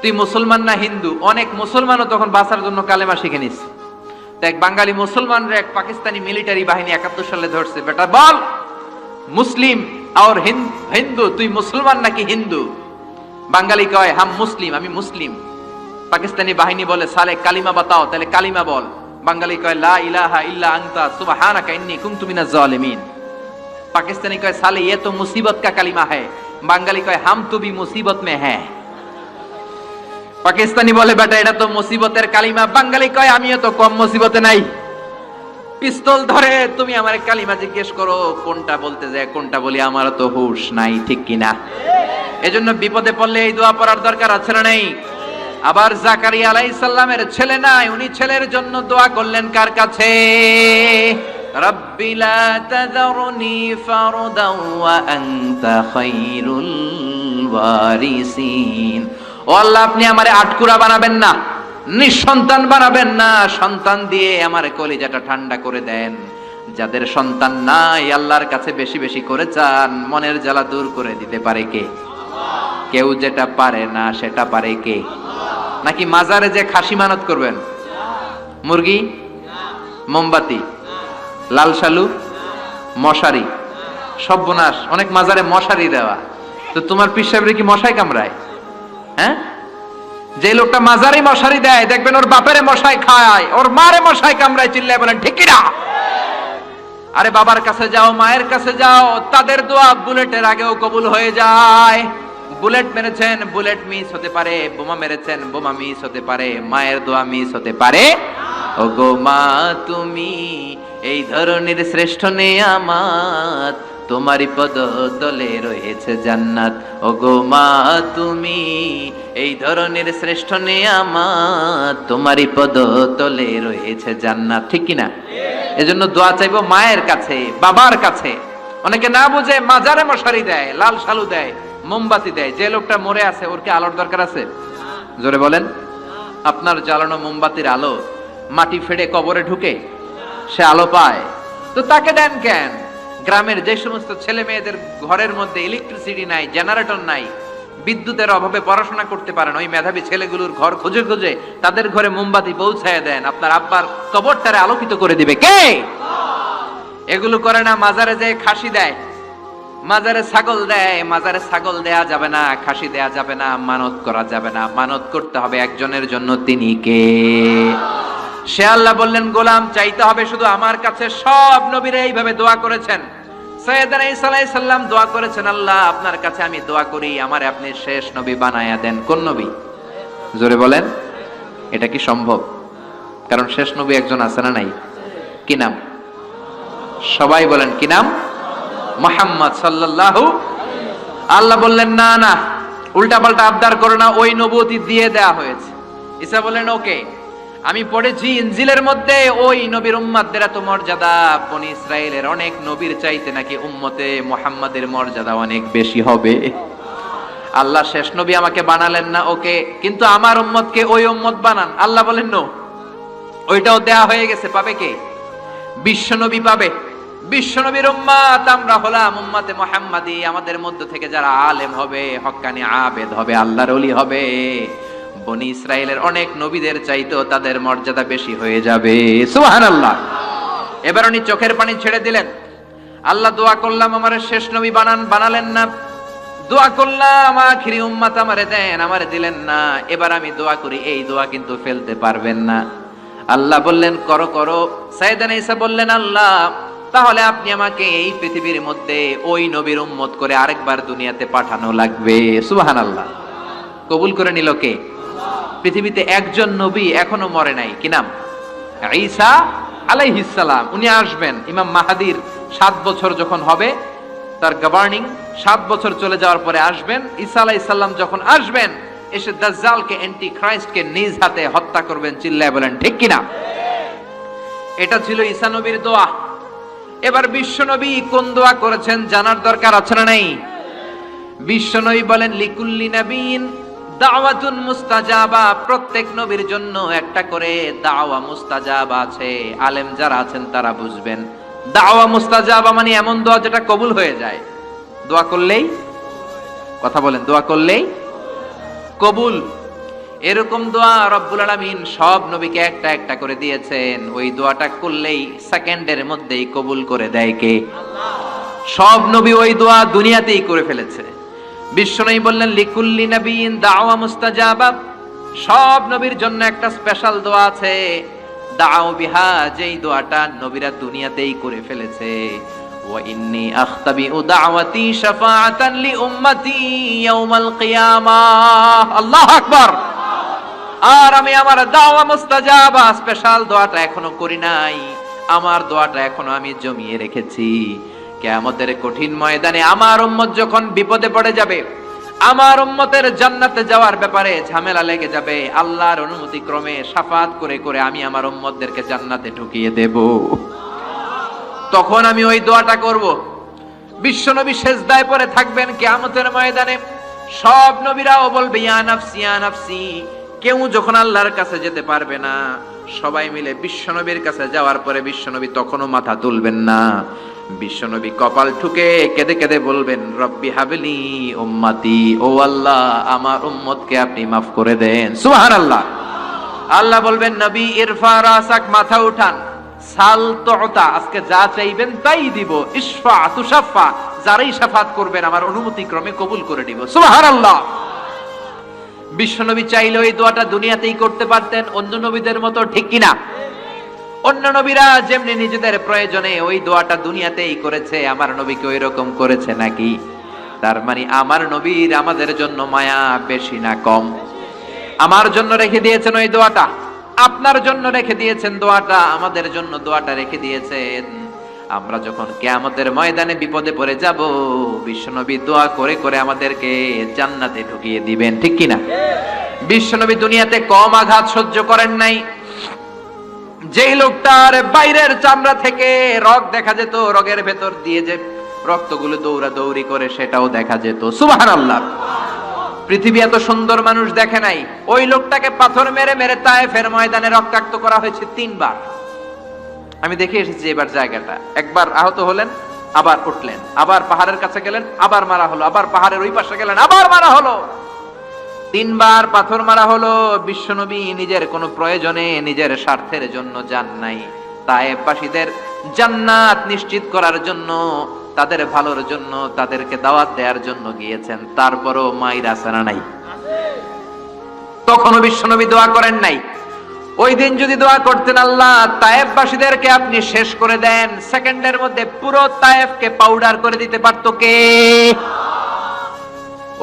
তুই মুসলমান না হিন্দু? অনেক মুসলমানও তখন বাঁচার জন্য কালেমা শিখে নিস। তো এক বাঙালি মুসলমানরা এক পাকিস্তানি মিলিটারি বাহিনী 71 সালে ধরছে, বেটা বল মুসলিম আর হিন্দু, তুই মুসলমান নাকি হিন্দু? বাঙালি কয় হাম মুসলিম, আমি মুসলিম। পাকিস্তানি বাহিনী বলে সালে কালিমা বাতাও, তাহলে কালিমা বল। বাঙালি কয় লা ইলাহা ইল্লা আনতা সুবহানাকা ইন্নী কুনতু মিনাজ জালিমিন। পাকিস্তানি কয় সালে ये तो मुसीबत का कलिमा है, বাঙালি কয় हम तो भी मुसीबत में हैं। পাকিস্তানি বলে বেটা এটা তো মুসিবতের কালিমা, বাঙালি কয় আমিও তো কম মুসিবতে নাই। পিস্তল ধরে তুমি আমার কালিমা জিজ্ঞেস করো কোনটা বলতে যায় কোনটা বলি, আমার তো হুঁশ নাই, ঠিক কিনা? এজন্য বিপদে পড়লে এই দোয়া পড়ার দরকার আছে না নাই? আবার জাকারিয়া আলাইহিস সালামের ছেলে নাই, উনি ছেলের জন্য দোয়া করলেন কার কাছে? রাব্বি লা তাযারনি ফারদান ওয়া আনতা খায়রুল ওয়ারিসিন। ও আল্লাহ, আপনি আমারে আটকুরা বানাবেন না, নিঃসন্তান বানাবেন না, সন্তান দিয়ে আমার কলিজাটা ঠান্ডা করে দেন। যাদের সন্তান নাই আল্লাহর কাছে বেশি বেশি করে চান, মনের জ্বালা দূর করে দিতে পারে কে? কেউ যেটা পারে না সেটা পারে কে? নাকি মাজারে যে খাসি মানত করবেন, মুরগি, মোমবাতি, লাল শালু, মশারি? সর্বনাশ, অনেক মাজারে মশারি দেওয়া। তো তোমার পীর সাহেবের কি মশাই কামড়ায়? হ্যাঁ, যে লোকটা মাজারে মশারি দেয় দেখবেন ওর বাপেরে মশাই খায়, ওর মারে মশাই কামড়ায়, চিল্লায় বলেন ঠিক কিনা? আরে বাবার কাছে যাও, মায়ের কাছে যাও, তাদের দোয়া বুলেটের আগেও কবুল হয়ে যায়। বুলেট মেরেছেন, বুলেট মিস হতে পারে, বোমা মেরেছেন, বোমা মিস হতে পারে, মায়ের দোয়া মিস হতে পারে। ওগো মা তুমি এই ধরনের শ্রেষ্ঠ নেয়ামত, তোমারই পদ তলে রয়েছে জান্নাত। ওগো মা তুমি এই ধরনের শ্রেষ্ঠ নেয়ামত, তোমারই পদ তলে রয়েছে জান্নাত, ঠিক কিনা? এজন্য দোয়া চাইবো মায়ের কাছে, বাবার কাছে। অনেকে না বুঝে মাজারে মশারি দেয়, লাল শালু দেয়, মোমবাতি দেয়। যে লোকটা মরে আছে ওর কি আলোর দরকার আছে? জোরে বলেন। আপনার জ্বালানো মোমবাতির আলো মাটি ফেড়ে কবরে ঢুকে সে আলো পায়, তো তাকে দেন কেন? গ্রামের যে সমস্ত ছেলে মেয়েদের ঘরের মধ্যে ইলেকট্রিসিটি নাই, জেনারেটর নাই, বিদ্যুতের অভাবে পড়াশোনা করতে পারেন, ওই মেধাবী ছেলেগুলোর ঘর খুঁজে খুঁজে তাদের ঘরে মোমবাতি পৌঁছায় দেন। আপনার আব্বার কবরটারে আলোকিত করে দিবে কে? এগুলো করে না। মাজারে যে খাসি দেয়, মাজারে ছাগল দেয়, মাজারে ছাগল দেয়া যাবে না, খাসি দেয়া যাবে না, মানত করা যাবে না। মানত করতে হবে একজনের জন্য, তিনি কে? সে আল্লাহ বললেন গোলাম চাইতে হবে শুধু আমার কাছে। সব নবীরা এইভাবে দোয়া করেছেন। সাইয়েদনা ঈসা আলাইহিস সালাম দোয়া করেছেন, আল্লাহ আপনার কাছে আমি দোয়া করি আমারে আপনি শেষ নবী বানায়া দেন। কোন নবী? জোরে বলেন। এটা কি সম্ভব? কারণ শেষ নবী একজন আছে না নাই? কি নাম? সবাই বলেন কি নাম? মুহাম্মদ সাল্লাল্লাহু। আল্লাহ বললেন না না, উল্টা পাল্টা আবদার করো না, ওই নবুয়তি দিয়ে দেয়া হয়েছে। ঈসা বললেন ওকে, আমি পড়েছি ইনজিলের মধ্যে ওই নবীর উম্মতদের এত মর্যাদা, বনি ইসরাইলের অনেক নবীর চাইতে নাকি উম্মতে মুহাম্মাদের মর্যাদা অনেক বেশি হবে। আল্লাহ শেষ নবী আমাকে বানালেন না, ওকে, কিন্তু আমার উম্মতকে ওই উম্মত বানান। আল্লাহ বলেন নো, ওইটাও দেয়া হয়ে গেছে। পাবে কে? বিশ্ব নবী পাবে। বিশ্ব নবীর উম্মত আমরা হলাম উম্মতে মুহাম্মাদি। আমাদের মধ্য থেকে যারা আলেম হবে, হক্কানি আবেদ হবে, আল্লাহর ওলি হবে, বনি ইসরাইলের অনেক নবীদের চাইতেও তাদের মর্যাদা বেশি হয়ে যাবে। সুবহানাল্লাহ। এবার উনি চোখের পানি ছেড়ে দিলেন। আল্লাহ দোয়া করলাম আমারে শেষ নবী বানান, বানালেন না। দোয়া করলাম আখিরি উম্মত আমারে দেন, আমারে দিলেন না। এবার আমি দোয়া করি, এই দোয়া কিন্তু ফেলতে পারবেন না। আল্লাহ বললেন করো করো। সাইয়েদনা ঈসা বললেন আল্লাহ তাহলে আপনি আমাকে এই পৃথিবীর মধ্যে ওই নবীর উম্মত করে আরেকবার দুনিয়াতে পাঠানো লাগবে। সুবহানাল্লাহ। কবুল করে নিল কে? পৃথিবীতে একজন নবী এখনো মরে নাই। কি নাম? ঈসা আলাইহিস সালাম। উনি আসবেন। ইমাম মাহাদির 7 বছর যখন হবে, তার গভর্নিং 7 বছর চলে যাওয়ার পরে আসবেন। ঈসা আলাইহিস সালাম যখন আসবেন, এসে দাজ্জালকে, অ্যান্টি খ্রাইস্টকে নিজ হাতে হত্যা করবেন। চিল্লায় বলেন ঠিক কিনা? এটা ছিল ঈসা নবীর দোয়া। এবার বিশ্ব নবী কোন দোয়া করেছেন জানার দরকার আছে না নাই? বিশ্ব নবী বলেন লিকুল্লি নাবিয়িন দাওয়াতুন মুস্তাজাবা। প্রত্যেক নবীর জন্য একটা করে দাওয়া মুস্তাজাবা আছে। আলেম যারা আছেন তারা বুঝবেন। দাওয়া মুস্তাজাবা মানে এমন দোয়া যেটা কবুল হয়ে যায়। দোয়া করলেই, কথা বলেন, দোয়া করলেই কবুল। এরকম দোয়া রব্বুল আলামিন সব নবীকে একটা একটা করে দিয়েছেন। ওই দোয়াটা করলেই সেকেন্ডের মধ্যেই কবুল করে দেয় কে? আল্লাহ। সব নবী ওই দোয়া দুনিয়াতেই করে ফেলেছে। বিশ্বনবী বললেন লিকুল্লি নবিয়িন দাওয়া মুস্তাজাবা, সব নবীর জন্য একটা স্পেশাল দোয়া আছে, দাও বিহা, যেই দোয়াটা নবীরা দুনিয়াতেই করে ফেলেছে। ওয়া ইন্নী আখতাবিউ দাওয়াতি শাফাআতান লি উম্মতি ইয়াউমাল কিয়ামাহ। আল্লাহু আকবার। আর আমি আমার দাওয়া মুস্তাজাবা স্পেশাল দোয়াটা এখনো করি নাই, আমার দোয়াটা এখনো আমি জমিয়ে রেখেছি। কিয়ামতের কঠিন ময়দানে আমার উম্মত যখন বিপদে পড়ে যাবে, আমার উম্মতের জান্নাতে যাওয়ার ব্যাপারে ঝামেলা লেগে যাবে, আল্লাহর অনুমতি ক্রমে শাফাত করে করে আমি আমার উম্মতদেরকে জান্নাতে ঢুকিয়ে দেব। তখন আমি ওই দোয়াটা করব। বিশ্বনবী সেজদায় পড়ে থাকবেন কিয়ামতের ময়দানে, সব নবীরাও বলবে ইয়া নাফসি ইয়া নাফসি। কেউ যখন আল্লাহর কাছে যেতে পারবে না, সবাই মিলে বিশ্বনবীর কাছে যাওয়ার পরে বিশ্বনবী তখনও মাথা তুলবেন না। বিশ্বনবী কপাল ঠুকে কেঁদে কেঁদে বলবেন রব্বি হাবলি উম্মতি, ও আল্লাহ আমার উম্মতকে আপনি মাফ করে দেন। সুবহানাল্লাহ। আল্লাহ বলবেন নবী ইরফা রাসাক, মাথা উঠান, সাল তুতা, আজকে যা চাইবেন তাই দিব, ইশফা তুশাফা, যারাই শাফাত করবেন আমার অনুমতি ক্রমে কবুল করে দিব। সুবহানাল্লাহ। বিশ্বনবী চাইলে ওই দোয়াটা দুনিয়াতেই করতে পারতেন অন্য নবীদের মতো, ঠিক কিনা? অন্য নবীরা যেমনি নিজেদের প্রয়োজনে ওই দোয়াটা দুনিয়াতেই করেছে, আমার নবীকে ওই রকম করেছে নাকি? তার মানে আমার নবীর আমাদের জন্য মায়া বেশি না কম? আমার জন্য রেখে দিয়েছেন ওই দোয়াটা, আপনার জন্য রেখে দিয়েছেন দোয়াটা, আমাদের জন্য দোয়াটা রেখে দিয়েছেন। আমরা যখন কিয়ামতের ময়দানে বিপদে পড়ে যাব, বিশ্বনবী দোয়া করে করে আমাদেরকে জান্নাতে ঢুকিয়ে দিবেন, ঠিক কিনা? বিশ্বনবী দুনিয়াতে কম আঘাত সহ্য করেন নাই। যেই লোকটার বাইরের চামড়া থেকে রগ দেখা যেত, রগের ভেতর দিয়ে যে রক্তগুলো দৌড়া দৌড়ি করে সেটাও দেখা যেত। সুবহানাল্লাহ। পৃথিবী এত সুন্দর মানুষ দেখে নাই। ওই লোকটাকে পাথর মেরে মেরে তায়েফের ময়দানে রক্তাক্ত করা হয়েছে 3 বার। আমি দেখে এসেছি এবার জায়গাটা। একবার আহত হলেন, আবার উঠলেন, আবার পাহাড়ের কাছে গেলেন, আবার মারা হলো, আবার পাহাড়ের ওই পাশে গেলেন, আবার মারা হলো। 3 বার পাথর মারা হলো। বিশ্বনবী নিজের কোনো প্রয়োজনে, নিজের স্বার্থের জন্য যান নাই, তায়েফবাসীদের জান্নাত নিশ্চিত করার জন্য, তাদের ভালোর জন্য, তাদেরকে দাওয়াত দেওয়ার জন্য গিয়েছেন। তারপরও মাইর আসানা নাই, তখনও বিশ্বনবী দোয়া করেন নাই। ওই দিন যদি দোয়া করতেন আল্লাহ তায়েফবাসীদেরকে আপনি শেষ করে দেন, সেকেন্ডের মধ্যে পুরো তায়েফকে পাউডার করে দিতে পারতো কে?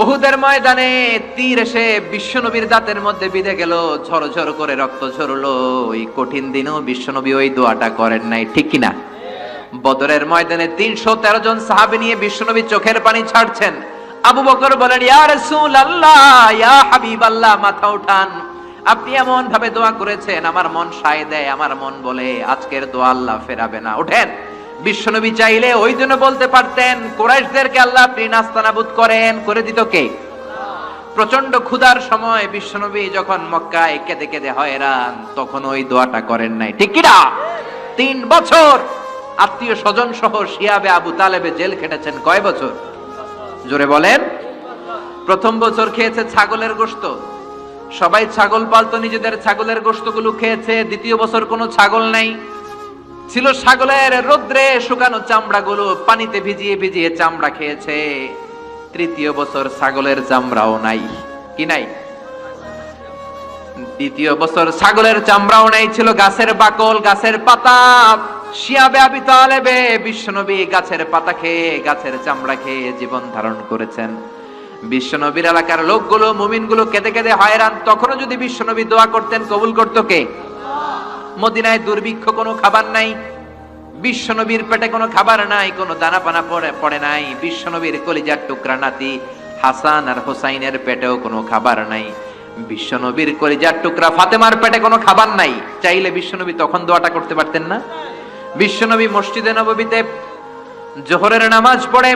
উহুদের ময়দানে তীর এসে বিশ্বনবীর দাঁতের মধ্যে বিঁধে গেল, ঝরঝর করে রক্ত ঝরলো। ওই কঠিন দিনেও বিশ্বনবী ওই দোয়াটা করেন নাই, ঠিক কিনা? বদরের ময়দানে 313 জন সাহাবী নিয়ে বিশ্বনবী চোখের পানি ছাড়ছেন। আবু বকর বলেন ইয়া রাসূলুল্লাহ, ইয়া হাবিবাল্লাহ, মাথা উঠান, আপনি এমন ভাবে দোয়া করেছেন আমার মন সায় দেয়, আমার মন বলে আজকের দোয়া আল্লাহ ফেরাবে না, ওঠেন। বিশ্বনবী চাইলে ওই জন্য বলতে পারতেন কুরাইশদেরকে আল্লাহ আপনি নাস্তানাবুদ করেন, করে দিত কে? প্রচন্ড ক্ষুধার সময় বিশ্বনবী যখন মক্কায় কেঁদে কেঁদে হয়রান, তখন ওই দোয়াটা করেন নাই, ঠিক কিনা? 3 বছর আত্মীয় স্বজন সহ শিয়াবে আবু তালেবে জেল খেটেছেন। কয় বছর? জোরে বলেন। প্রথম বছর খেয়েছে ছাগলের গোশত, সবাই ছাগল পালতো, নিজেদের ছাগলের গোশতগুলো খেয়েছে। দ্বিতীয় বছর কোনো ছাগল নাই, ছিল ছাগলের রোদ্রে শুকানো চামড়াগুলো, পানিতে ভিজিয়ে ভিজিয়ে চামড়া খেয়েছে। তৃতীয় বছর ছাগলের চামড়াও নাই, কি নাই? দ্বিতীয় বছর ছাগলের চামড়াও নাই, ছিল গাছের বাকল, গাছের পাতা। শিয়াবে আবি তালেবে বিশ্বনবী গাছের পাতা খেয়ে, গাছের চামড়া খেয়ে জীবন ধারণ করেছেন। বিশ্বনবীর এলাকার লোকগুলো, মুমিনগুলো কেঁদে কেঁদে হয়রান, তখনও যদি বিশ্বনবী দোয়া করতেন কবুল করতো কে? মদিনায় দুর্ভিক্ষ, কোনো খাবার নাই, বিশ্বনবীর পেটে কোনো খাবার নাই, কোনো দানা পানা পড়ে নাই। বিশ্বনবীর কলিজার টুকরা নাতি হাসান আর হোসাইনের পেটেও কোনো খাবার নাই। বিশ্বনবীর কলিজার টুকরা ফাতেমার পেটে কোনো খাবার নাই। চাইলে বিশ্বনবী তখন দোয়াটা করতে পারতেন না? বিশ্বনবী মসজিদে নববীতে জোহরের নামাজ পড়ে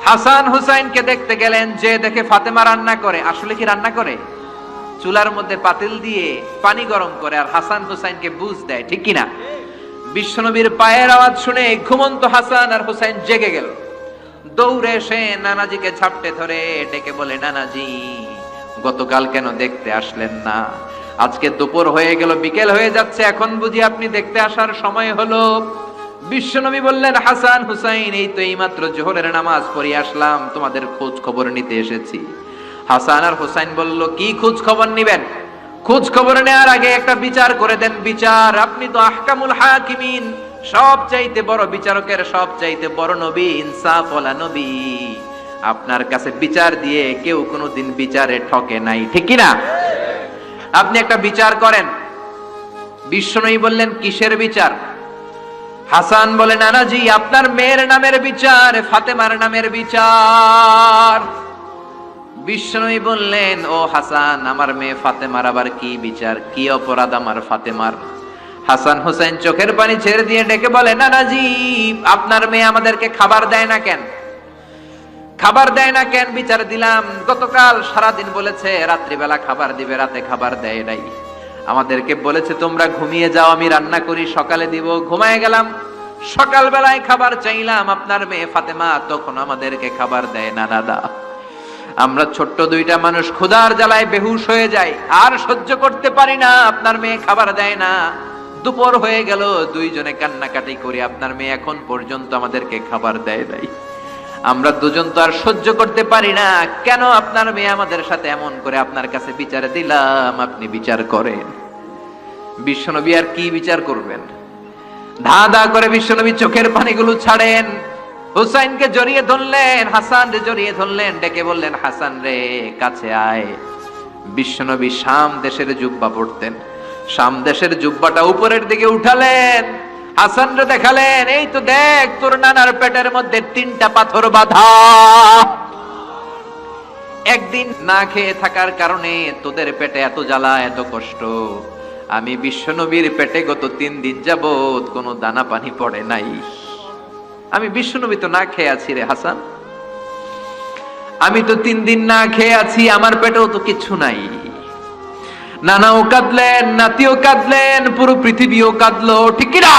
হাসান হুসাইনকে দেখতে গেলেন, যে দেখে ফাতেমা রান্না করে। আসলে কি রান্না করে? চুলার মধ্যে পাতিল দিয়ে পানি গরম করে আর হাসান হুসাইনকে বুঝ দেয়, ঠিক কিনা? বিশ্বনবীর পায়ের আওয়াজ শুনে ঘুমন্ত হাসান আর হুসাইন জেগে গেল। দৌড়ে এসে নানাজিকে ঝাপটে ধরে ডেকে বলে, নানাজি গতকাল কেন দেখতে আসলেন না? আজকে দুপুর হয়ে গেল, বিকেল হয়ে যাচ্ছে, এখন বুঝি আপনি দেখতে আসার সময় হলো? বিশ্বনবী বললেন, হাসান হুসাইন, এই তো এইমাত্র জোহরের নামাজ পড়ে আসলাম, তোমাদের খোঁজ খবর নিতে এসেছি। হাসান আর হুসাইন বলল, কি খোঁজ খবর নিবেন? খোঁজ খবর নেওয়ার আগে একটা বিচার করে দেন। বিচার? আপনি তো আহকামুল হাকিমিন, সব চাইতে বড় বিচারকের সব চাইতে বড় নবী, ইনসাফওয়ালা নবী। আপনার কাছে বিচার দিয়ে কেউ কোনোদিন বিচারে ঠকে নাই, ঠিক কি না? আপনি একটা বিচার করেন। বিশ্বনবী বললেন, কিসের বিচার? হাসান বলে, নানাজি, আপনার মেয়ের নামের বিচার, ফাতেমার নামের বিচার। বিশ্বনবী বললেন, ও হাসান, আমার মেয়ে ফাতেমার আবার কি বিচার? কি অপরাধ আমার ফাতেমার? হাসান হুসাইন চোখের পানি ছেড়ে দিয়ে ডেকে বলে, নানাজি, আপনার মেয়ে আমাদেরকে খাবার দেয় না কেন? খাবার দেয় না কেন? বিচার দিলাম, গতকাল সারাদিন বলেছে রাত্রিবেলা খাবার দিবে, রাতে খাবার দেয় নাই। আমাদেরকে বলেছে তোমরা ঘুমিয়ে যাও, আমি রান্না করি, সকালে দিব। ঘুমায় গেলাম, সকাল বেলায় খাবার চাইলাম, আপনার মেয়ে ফাতেমা তখন আমাদেরকে খাবার দেয় না। দাদা, আমরা ছোট্ট দুইটা মানুষ ক্ষুধার জ্বালায় বেহুশ হয়ে যাই, আর সহ্য করতে পারি না, আপনার মেয়ে খাবার দেয় না। দুপুর হয়ে গেল, দুইজনে কান্নাকাটি করি, আপনার মেয়ে এখন পর্যন্ত আমাদেরকে খাবার দেয় নাই। আমরা দুজন তো আর সহ্য করতে পারি না, কেন আপনার মেয়ে আমাদের সাথে এমন করে? আপনার কাছে বিচার দিলাম, আপনি বিচার করেন। বিশ্বনবী আর কি বিচার করবেন? ধা ধা করে বিশ্বনবী চোখের পানিগুলো ছাড়েন, হুসাইনকে জড়িয়ে ধরলেন, হাসান রে জড়িয়ে ধরলেন, ডেকে বললেন, হাসান রে কাছে আয়। বিশ্বনবী শাম দেশের জুব্বা পরতেন, শাম দেশের জুব্বাটা উপরের দিকে উঠালেন, হাসান রে দেখালেন, এই তো দেখ, তোর নানার পেটের মধ্যে 3টা পাথর বাঁধা। একদিন না খেয়ে থাকার কারণে তোদের পেটে এত জ্বালা, এত কষ্ট। আমি বিশ্বনবীর পেটে গত 3 দিন যাবত কোনো দানা পানি পড়ে নাই। আমি বিশ্বনবী তো না খেয়ে আছি রে হাসান, আমি তো 3 দিন না খেয়ে আছি, আমার পেটেও তো কিছু নাই। নানাও কাঁদলেন, নাতিও কাঁদলেন, পুরো পৃথিবীও কাঁদলো, ঠিক না?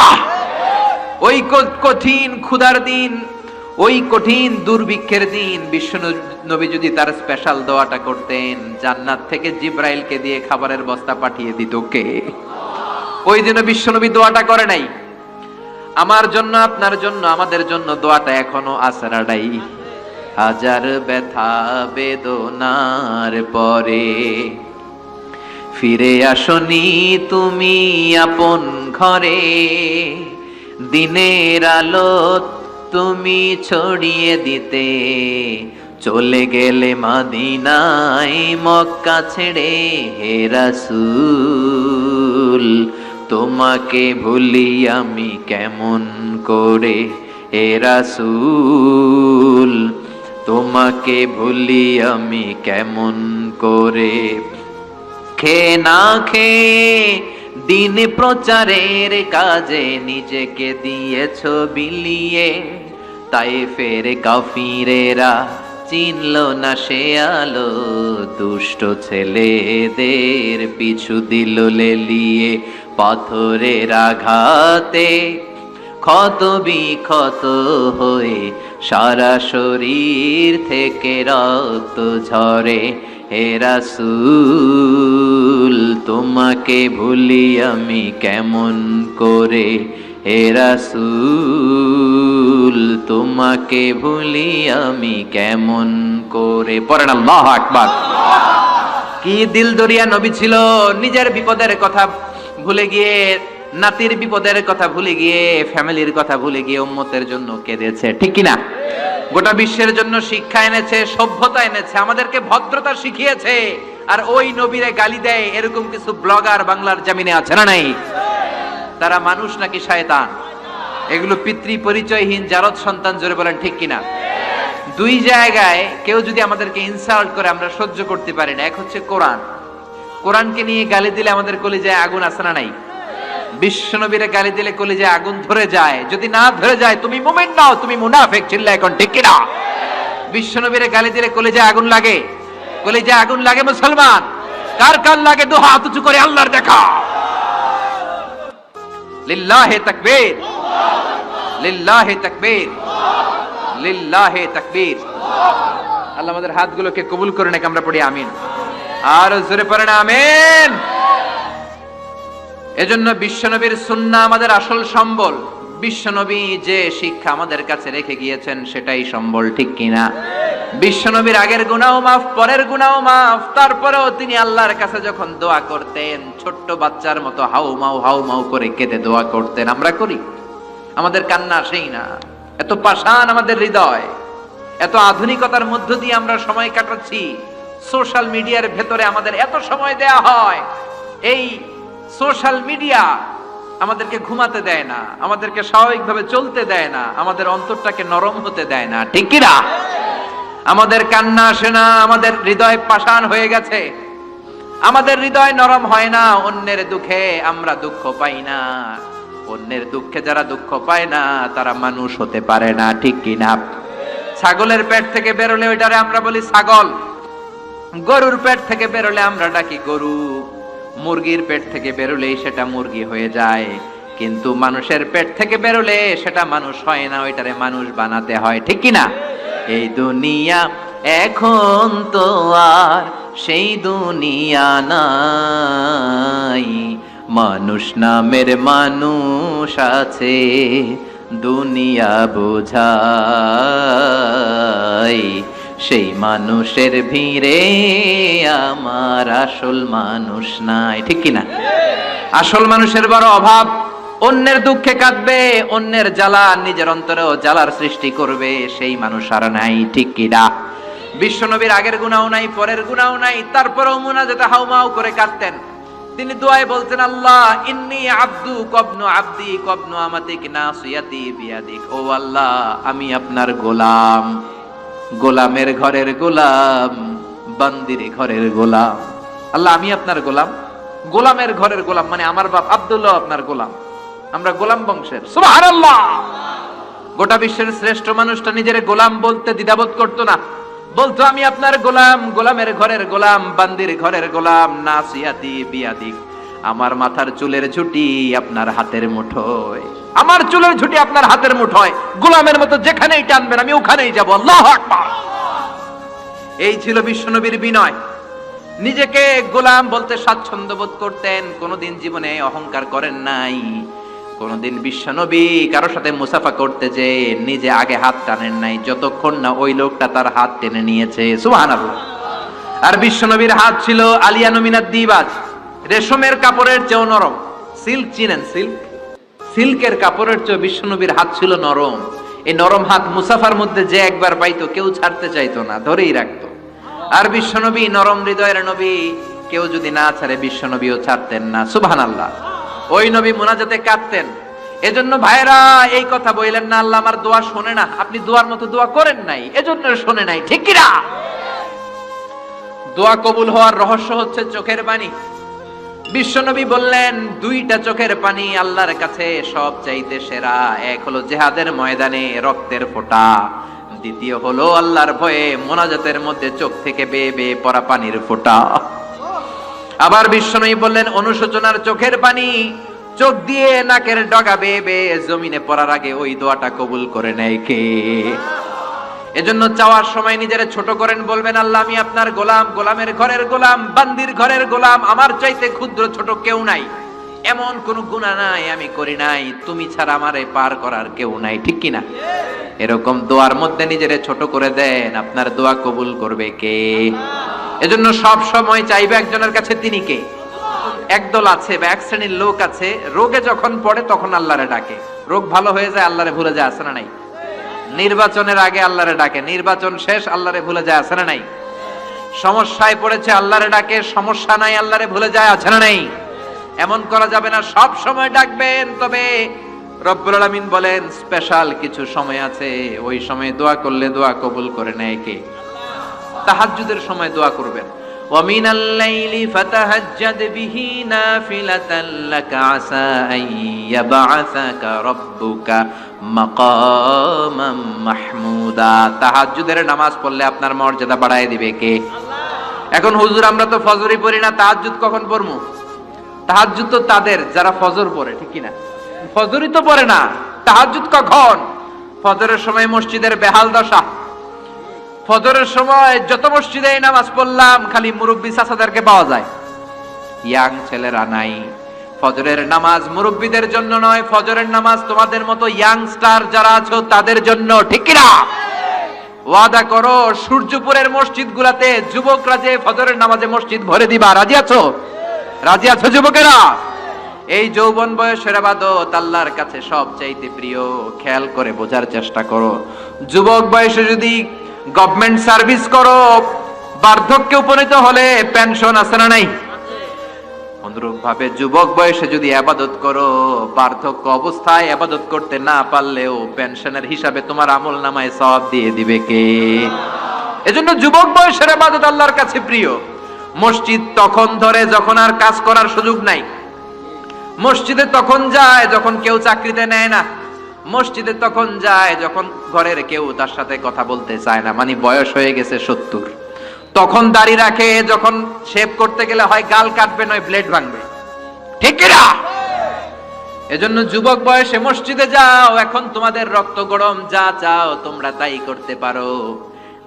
ওই কঠিন ক্ষুধার দিন, ওই কঠিন দুর্ভিক্ষের দিন বিশ্বনবী যদি তার স্পেশাল দোয়াটা করতেন, জান্নাত থেকে জিব্রাইলকে দিয়ে খাবারের বস্তা পাঠিয়ে দিত কে? ওই দিন বিশ্বনবী দোয়াটা করে নাই। আমার জন্য, আপনার জন্য, আমাদের জন্য দোয়াটা এখনো আসরাডাই। হাজার ব্যথা বেদনার পরে ফিরে আসনি তুমি আপন ঘরে, দিনের আলো তুমি ছড়িয়ে দিতে, চলে গেলে মদিনায় মক্কা ছেড়ে। হে রাসূল, তোমাকে ভুলি আমি কেমন করে? হে রাসূল, তোমাকে ভুলি আমি কেমন করে? খেয়ে না খেয়ে দিন প্রচারের কাজে নিজেকে দিয়েছ বিলিয়ে, তায়েফের কাফিরেরা চিনল না সে আলো, দুষ্ট ছেলেদের পিছু দিল লেলিয়ে, পাথরের আঘাতে ক্ষত বিক্ষত হয়ে সারা শরীর থেকে রক্ত ঝরে। হে রাসূল, তোমাকে ভুলি আমি কেমন করে? হে রাসূল, তোমাকে ভুলি আমি কেমন করে? পড়েন আল্লাহু আকবার। কি দিল দরিয়া নবী ছিল, নিজের বিপদের কথা ভুলে গিয়ে, নাতির বিপদের কথা ভুলে গিয়ে, ফ্যামিলির কথা ভুলে গিয়ে উম্মতের জন্য কেঁদেছে, ঠিক কিনা? গোটা বিশ্বের জন্য শিক্ষা এনেছে, সভ্যতা এনেছে, আমাদেরকে ভদ্রতা শিখিয়েছে। আর ওই নবীরে গালি দেয় এরকম কিছু ব্লগার বাংলার জমিনে আছে না নাই? তারা মানুষ নাকি শয়তান? এগুলো পিতৃ পরিচয়হীন জারদ সন্তান, জোরে বলেন ঠিক কিনা? দুই জায়গায় কেউ যদি আমাদেরকে ইনসাল্ট করে আমরা সহ্য করতে পারি না। এক হচ্ছে কোরআন, কোরআনকে নিয়ে গালি দিলে আমাদের কলিজায় আগুন আছে না নাই? বিশ্বনবীরে গালি দিলে কলিজায় আগুন ধরে যায়, যদি না ধরে যায় তুমি মুমিন নাও, তুমি মুনাফিক। চিল্লা এখন ঠিক কিনা? বিশ্বনবীরে গালি দিলে কলিজায় আগুন লাগে, কলিজায় আগুন লাগে মুসলমান। কার কার লাগে? দু হাত উঁচু করে আল্লাহর দেখা। লিল্লাহে তাকবীর, লিল্লাহে তাকবীর, লিল্লাহে তাকবীর। আল্লাহ আমাদের হাতগুলোকে কবুল করে নাকি আমরা পড়ি আমিন। আর জোরে পড়েন আমিন। এজন্য বিশ্বনবীর সুন্নাহ আমাদের আসল সম্বল। বিশ্বনবী যে শিক্ষা আমাদের কাছে রেখে গিয়েছেন সেটাই সম্বল, ঠিক কিনা? বিশ্বনবীর আগের গুনাহ মাফ, পরের গুনাহ মাফ, তারপরেও তিনি আল্লাহর কাছে যখন দোয়া করতেন ছোট্ট বাচ্চার মতো হাউ মাউ করে কেঁদে দোয়া করতেন। আমরা করি? আমাদের কান্না সেই না? এত পাষাণ আমাদের হৃদয়, এত আধুনিকতার মধ্য দিয়ে আমরা সময় কাটাচ্ছি। সোশ্যাল মিডিয়ার ভেতরে আমাদের এত সময় দেয়া হয়। এই সোশ্যাল মিডিয়া আমাদেরকে ঘুমাতে দেয় না, আমাদেরকে স্বাভাবিকভাবে চলতে দেয় না, আমাদের অন্তরটাকে নরম হতে দেয় না, ঠিক কি না? আমাদের কান্না আসে না, আমাদের হৃদয় পাষাণ হয়ে গেছে, আমাদের হৃদয় নরম হয় না। অন্যের দুঃখে আমরা দুঃখ পাই না, অন্যের দুঃখে যারা দুঃখ পায় না তারা মানুষ হতে পারে না, ঠিক কি না? ছাগলের পেট থেকে বেরোলে ওইটারে আমরা বলি ছাগল, গরুর পেট থেকে বেরোলে আমরা ডাকি গরু, মুরগির পেট থেকে বেরোলেই সেটা মুরগি হয়ে যায়, কিন্তু মানুষের পেট থেকে বেরোলে সেটা মানুষ হয় না, ওইটারে মানুষ বানাতে হয়, ঠিক কি না? এই দুনিয়া এখন তো আর সেই দুনিয়া নাই, মানুষ নামের মানুষ আছে দুনিয়া বোঝাই, সেই মানুষের ভিড়ে আমার আসল মানুষ নাই, ঠিক কিনা? আসল মানুষের বড় অভাব। অন্যের দুঃখে কাঁদবে, অন্যের জ্বালা নিজের অন্তরেও জ্বালার সৃষ্টি করবে, সেই মানুষ আর নাই, ঠিক কিনা? বিশ্বনবীর আগের গুনাহ নাই, পরের গুনাহ নাই, তারপরেও মুনাজাতে হাউমাউ করে কাঁদতেন। তিনি দোয়ায় বলতেন, আল্লাহ ইন্নী আব্দু কবনু আব্দি কবনু আমাতিক নাসিয়াতি বিয়াদিক। ও আল্লাহ, আমি আপনার গোলাম, গোলামের ঘরের গোলাম, বান্দির ঘরের গোলাম। আল্লাহ আমি আপনার গোলাম, গোলামের ঘরের গোলাম, মানে আমার বাপ আব্দুল্লাহ আপনার গোলাম, আমরা গোলাম বংশের। সুবহানাল্লাহ। গোটা বিশ্বের শ্রেষ্ঠ মানুষটা নিজের গোলাম বলতে দ্বিধাবোধ করতো না, বলতো আমি আপনার গোলাম, গোলামের ঘরের গোলাম, বান্দির ঘরের গোলাম, নাসিয়াতি বিয়াদিক, আমার মাথার চুলের ঝুঁটি আপনার হাতের মুঠোয়, আমার চুলের ঝুঁটি আপনার হাতের মুঠোয়, গোলামের মতো যেখানেই টানবেন আমি ওখানেই যাব। আল্লাহু আকবার। এই ছিল বিশ্বনবীর বিনয়। নিজেকে গোলাম বলতে স্বাচ্ছন্দ্য বোধ করতেন, কোনোদিন জীবনে অহংকার করেন নাই। কোনোদিন বিশ্বনবী কারোর সাথে মুসাফা করতে যে নিজে আগে হাত টানেন নাই, যতক্ষণ না ওই লোকটা তার হাত টেনে নিয়েছে। সুবহানাল্লাহ। আর বিশ্বনবীর হাত ছিল আলিয়ানু মিনাদ দিবাজ, রেশমের কাপড়ের চেয়েও নরম। সিল্ক চিনেন? সিল্ক, সিল্কের কাপড়ের চেয়ে বিশ্বনবীর হাত ছিল নরম। এই নরম হাত মুসাফার মধ্যে যে একবার পাইতো কেউ ছাড়তে চাইতো না, ধরেই রাখতো। আর বিশ্বনবী নরম হৃদয়ের নবী, কেউ যদি না ছাড়ে বিশ্বনবীও ছাড়তেন না। সুবহানাল্লাহ। ওই নবী মুনাজাতে কাঁদতেন। এজন্য ভাইরা এই কথা বললেন না আল্লাহ আমার দোয়া শোনে না, আপনি দোয়ার মতো দোয়া করেন নাই, এজন্য শোনে নাই, ঠিক কি না? দোয়া কবুল হওয়ার রহস্য হচ্ছে চোখের পানি। বিশ্বনবী বললেন দুইটা চোখের পানি আল্লাহর কাছে সব চাইতে সেরা। এক হলো জিহাদের ময়দানে রক্তের ফোঁটা, দ্বিতীয় হলো আল্লাহর ভয়ে মোনাজাতের মধ্যে চোখ থেকে বেয়ে বেয়ে পড়া পানির ফোঁটা। আবার বিশ্বনবী বললেন অনুশোচনার চোখের পানি, চোখ দিয়ে নাকের ডগা বেয়ে বেয়ে জমিনে পড়ার আগে ওই দোয়াটা কবুল করে নেয় কে? এজন্য চাওয়ার সময় নিজেরে ছোট করেন, বলবেন আল্লাহ আমি আপনার গোলাম, গোলামের ঘরের গোলাম, বান্দির ঘরের গোলাম, আমার চাইতে ক্ষুদ্র ছোট কেউ নাই, এমন কোন গুনাহ নাই আমি করি নাই, তুমি ছাড়া আমারে পার করার কেউ নাই, ঠিক কিনা? এরকম দোয়ার মধ্যে নিজেরে ছোট করে দেন, আপনার দোয়া কবুল করবে কে? এজন্য সব সময় চাইবে একজনের কাছে, তিনি কে? একদল আছে বা এক শ্রেণীর লোক আছে, রোগে যখন পড়ে তখন আল্লাহরে ডাকে, রোগ ভালো হয়ে যায় আল্লাহরে ভুলে যায়, আছে না নাই? নির্বাচনের আগে আল্লাহরে ডাকে, নির্বাচন শেষ আল্লাহরে ভুলে যায়, আছে না নাই? সমস্যায় পড়েছে আল্লাহরে ডাকে, সমস্যা নাই আল্লাহরে ভুলে যায়, আছে না নাই? এমন করা যাবে না, সব সময় ডাকবেন। তবে রব্বুল আলামিন বলেন স্পেশাল কিছু সময় আছে, ওই সময় দোয়া করলে দোয়া কবুল করে নেয় কে? তাহাজ্জুদের সময় দোয়া করবেন। ওয়া মিনাল লাইলি ফাতাহাজ্জাদ বিহি নাফিলাতান লাকা আসা আন ইয়াবআসাকা রাব্বুকা মাকামাম মাহমুদা। তাহাজ্জুদের নামাজ পড়লে আপনার মর্যাদা বাড়ায় দিবে কে? এখন হুজুর আমরা তো ফজরই পড়ি না, তাহাজ্জুদ কখন পড়মু? তাহাজ্জুদ তো তাদের যারা ফজর পড়ে, ঠিক কি না? ফজরই তো পড়ে না, তাহাজ্জুদ কখন? ফজরের সময় মসজিদের বেহাল দশা। ফজরের সময় যত মসজিদে নামাজ পড়লাম খালি মুরব্বি চাচাদেরকে পাওয়া যায়, ইয়াং ছেলেরা নাই। ফজরের নামাজ মুরব্বীদের জন্য নয়, ফজরের নামাজ তোমাদের মতো ইয়াংস্টার যারা আছো তাদের জন্য, ঠিক কি না? ওয়াদা করো সূর্যপুরের মসজিদগুলোতে যুবকরা যে ফজরের নামাজে মসজিদ ভরে দিবা, রাজি আছো? রাজি আছো যুবকেরা? এই যৌবন বয়সের ইবাদত আল্লাহর কাছে সবচাইতে প্রিয়। খেয়াল করে বোঝার চেষ্টা করো। যুবক বয়সে যদি গভর্নমেন্ট সার্ভিস করো, বার্ধক্যে উপনীত হলে পেনশন আছে না নাই? অনুরূপ ভাবে যুবক বয়সে যদি ইবাদত করো, বার্ধক্য অবস্থায় ইবাদত করতে না পারলেও পেনশনের হিসাবে তোমার আমলনামায় সওয়াব দিয়ে দিবে কে? এজন্য যুবক বয়সের ইবাদত আল্লাহর কাছে প্রিয়। মসজিদ তখন ধরে যখন আর কাজ করার সুযোগ নাই। মসজিদে তখন যায় যখন কেউ চাকরিতে নেয় না। মসজিদে তখন যায় যখন ঘরের কেউ তার সাথে কথা বলতে চায় না, মানে বয়স হয়ে গেছে 70। তখন দাড়ি রাখে যখন শেভ করতে গেলে হয় গাল কাটবে নয় ব্লেড ভাঙবে, ঠিক কি না? এজন্য যুবক বয়সে মসজিদে যাও। এখন তোমাদের রক্ত গরম, যা চাও তোমরা তাই করতে পারো।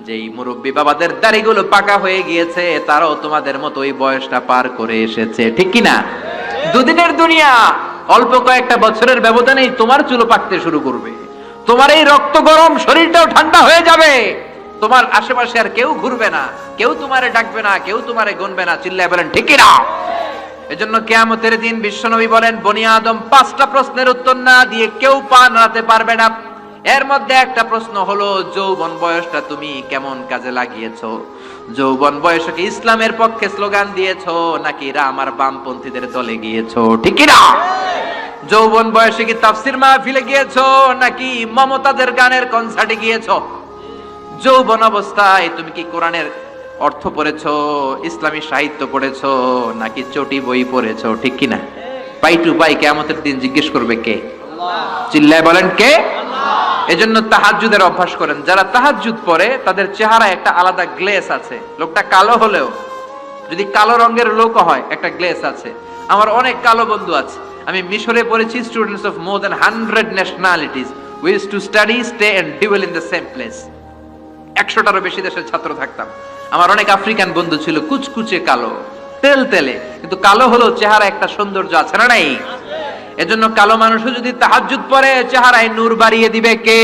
যেই মুরব্বী বাবাদের দাড়িগুলো পাকা হয়ে গিয়েছে তারাও তোমাদের মতো ওই বয়সটা পার করে এসেছে, ঠিক কি না? দুদিনের দুনিয়া, অল্প কয়েকটা বছরের ব্যবধানেই তোমার চুল পাকতে শুরু করবে। তোমার এই রক্ত গরম শরীরটাও ঠান্ডা হয়ে যাবে। তোমার আশেপাশে আর কেউ ঘুরবে না, কেউ তোমারে ডাকবে না, কেউ তোমারে গুনবে না। চিল্লায় বলেন ঠিক কি না? এজন্য কিয়ামতের দিন বিশ্বনবী বলেন, বনি আদম 5টা প্রশ্নের উত্তর না দিয়ে কেউ পা নাড়াতে পারবে না। এর মধ্যে একটা প্রশ্ন হলো, যৌবন বয়সটা তুমি কেমন কাজে লাগিয়েছো? যৌবন বয়সে কি ইসলামের পক্ষে স্লোগান দিয়েছো নাকি রাম আর বামপন্থীদের দলে গিয়েছো, ঠিক কি না? যৌবন বয়সে কি তাফসীর মাহফিলে গিয়েছো নাকি মমতাজের গানের কনসার্টে গিয়েছো? যৌবন অবস্থায় তুমি কি কোরআনের অর্থ পড়েছো, ইসলামী সাহিত্য পড়েছো নাকি চটি বই পড়েছো, ঠিক কি না? পাই টু পাই কিয়ামতের দিন জিজ্ঞেস করবে কে? আল্লাহ। চিল্লায় বলেন কে? আল্লাহ। এজন্য তাহাজ্জুদের অভ্যাস করেন। যারা তাহাজ্জুদ পড়ে তাদের চেহারায় একটা আলাদা গ্লেস আছে। লোকটা কালো হলেও, যদি কালো রঙের লোক হয়, একটা গ্লেস আছে। আমার অনেক কালো বন্ধু আছে। আমি মিশরে পড়েছি, students of more than 100 nationalities we used to study, stay and dwell in the same place. 100টারও বেশি দেশের ছাত্র থাকতাম। আমার অনেক আফ্রিকান বন্ধু ছিল, কুচকুচে কালো, তেল তেলে, কিন্তু কালো হলেও চেহারা একটা সৌন্দর্য আছে না নাই? এজন্য কালো মানুষও যদি তাহাজ্জুদ পড়ে চেহারায় নূর বাড়িয়ে দিবে কে?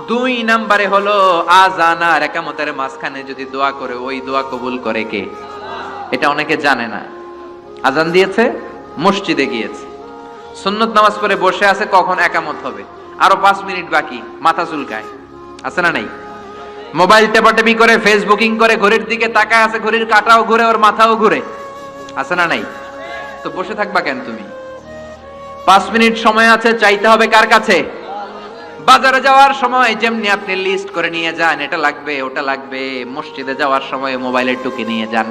2 নম্বরে হলো আযান আর ইকামতের মাঝখানে যদি দোয়া করে, ওই দোয়া কবুল করে কে? এটা অনেকে জানে না। আযান দিয়েছে, মসজিদে গিয়েছে, সুন্নত নামাজ পড়ে বসে আছে, কখন ইকামত হবে, আরো 5 মিনিট বাকি, মাথা চুলকায়, আছে না নাই? মোবাইল টেপাটেপি করে, ফেসবুকিং করে, ঘড়ির দিকে তাকায় আছে, ঘড়ির কাঁটাও ঘুরে, ওর মাথাও ঘুরে, আছে না নাই? তো বসে থাকবা কেন তুমি? 5 মিনিট সময় আছে, চাইতে হবে কার কাছে? বাজারে যাওয়ার সময় যেমনি আপনি লিস্ট করে নিয়ে যান, এটা লাগবে ওটা লাগবে, মসজিদে যাওয়ার সময় মোবাইলের টুকি নিয়ে যান,